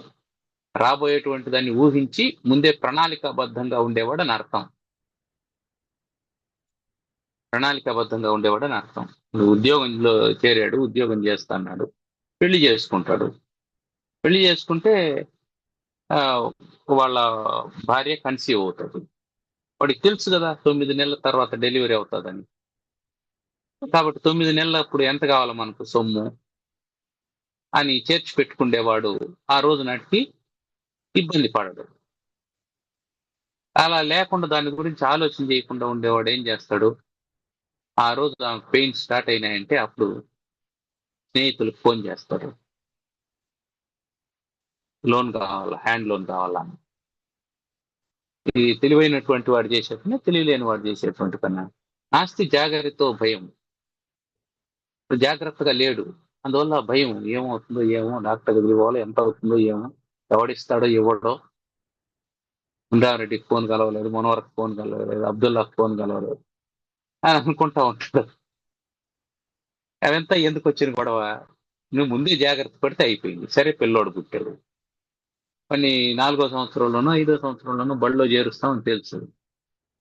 Speaker 1: రాబోయేటువంటి దాన్ని ఊహించి ముందే ప్రణాళికాబద్ధంగా ఉండేవాడు అని అర్థం. ప్రణాళికాబద్ధంగా ఉండేవాడు అని అర్థం. ఇప్పుడు ఉద్యోగంలో చేరాడు, ఉద్యోగం చేస్తున్నాడు, పెళ్లి చేసుకుంటాడు. పెళ్లి చేసుకుంటే ఆ, వాళ్ళ భార్య కన్సీవ్ అవుతుంది. వాడికి తెలుసు కదా 9 నెలల తర్వాత డెలివరీ అవుతుందని. కాబట్టి 9 నెలలప్పుడు ఎంత కావాలి మనకు సొమ్ము అని చేర్చి పెట్టుకునేవాడు ఆ రోజు నాటికి ఇబ్బంది పడడు. అలా లేకుండా దాని గురించి ఆలోచన చేయకుండా ఉండేవాడు ఏం చేస్తాడు, ఆ రోజు పెయిన్ స్టార్ట్ అయినాయంటే అప్పుడు స్నేహితులకు ఫోన్ చేస్తాడు, లోన్ కావాలా, హ్యాండ్ లోన్ కావాలా అని. ఈ తెలివైనటువంటి వాడు చేసే పని, తెలియలేని వాడు చేసేటువంటి పని. నాస్తి జాగ్రత్తతో భయం. ఇప్పుడు జాగ్రత్తగా లేడు, అందువల్ల భయం. ఏమవుతుందో ఏమో, డాక్టర్ దగ్గరికి పోవాలో, ఎంత అవుతుందో ఏమో, ఎవడిస్తాడో ఇవ్వడో, ఉండారెడ్డికి ఫోన్ కలవలేదు, మనోహర్కి ఫోన్ కలవలేదు, అబ్దుల్లాకి ఫోన్ కలవలేదు అని అనుకుంటా ఉంటాడు. అదంతా ఎందుకు వచ్చిన గొడవ? నువ్వు ముందే జాగ్రత్త పడితే అయిపోయింది. సరే పిల్లోడు పుట్టాడు, కొన్ని 4వ సంవత్సరంలోనో 5వ సంవత్సరంలోనో బడిలో చేరుస్తామని తెలుసు.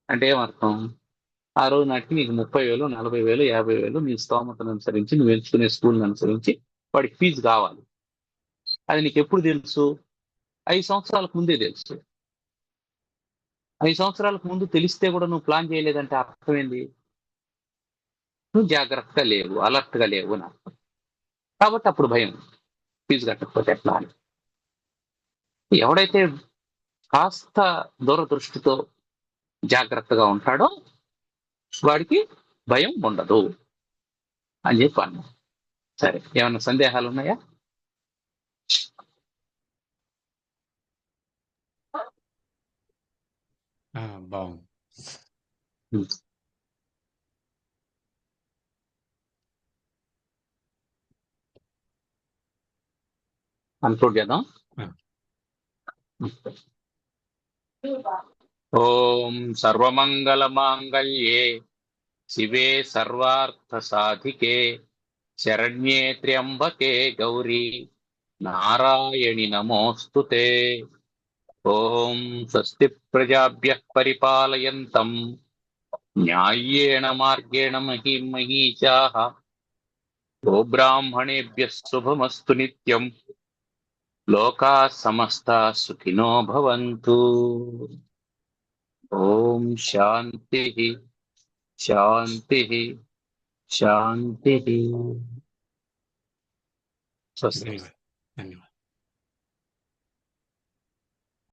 Speaker 1: అంటే ఏమర్థం, ఆ రోజు నాటికి నీకు 30,000, 40,000, 50,000 నీ స్తోమతను అనుసరించి, నువ్వు ఎంచుకునే స్కూల్ని అనుసరించి వాడికి ఫీజు కావాలి. అది నీకు ఎప్పుడు తెలుసు? 5 సంవత్సరాలకు ముందే తెలుసు. 5 సంవత్సరాలకు ముందు తెలిస్తే కూడా నువ్వు ప్లాన్ చేయలేదంటే అర్థం ఏంది? నువ్వు జాగ్రత్తగా లేవు, అలర్ట్ గా లేవు అని అర్థం. కాబట్టి అప్పుడు భయం, ఫీజు కట్టకపోతే ఎట్లా అని. ఎవడైతే కాస్త దూరదృష్టితో జాగ్రత్తగా ఉంటాడో వాడికి భయం ఉండదు అని చెప్పి అన్నా. సరే, ఏమన్నా సందేహాలు ఉన్నాయా?
Speaker 2: బాగుంది.
Speaker 1: కన్క్లూడ్ చేద్దాం.
Speaker 2: ఆ.
Speaker 1: ఓం సర్వమంగళ మాంగళ్యే శివే సర్వార్థ సాధికే శరణ్యే త్ర్యంబకే గౌరీ నారాయణి నమోస్తుతే. ఓం స్వస్తి ప్రజాభ్యః పరిపాలయంతం న్యాయేణ మార్గేణ మహీం మహీషాః గోబ్రాహ్మణేభ్యः శుభమస్తు నిత్యం. లోకాः సమస్తాः సుఖినో భవంతు. ఓం శాంతి శాంతి శాంతి. స్వస్తి.
Speaker 2: ధన్యవాదాలు.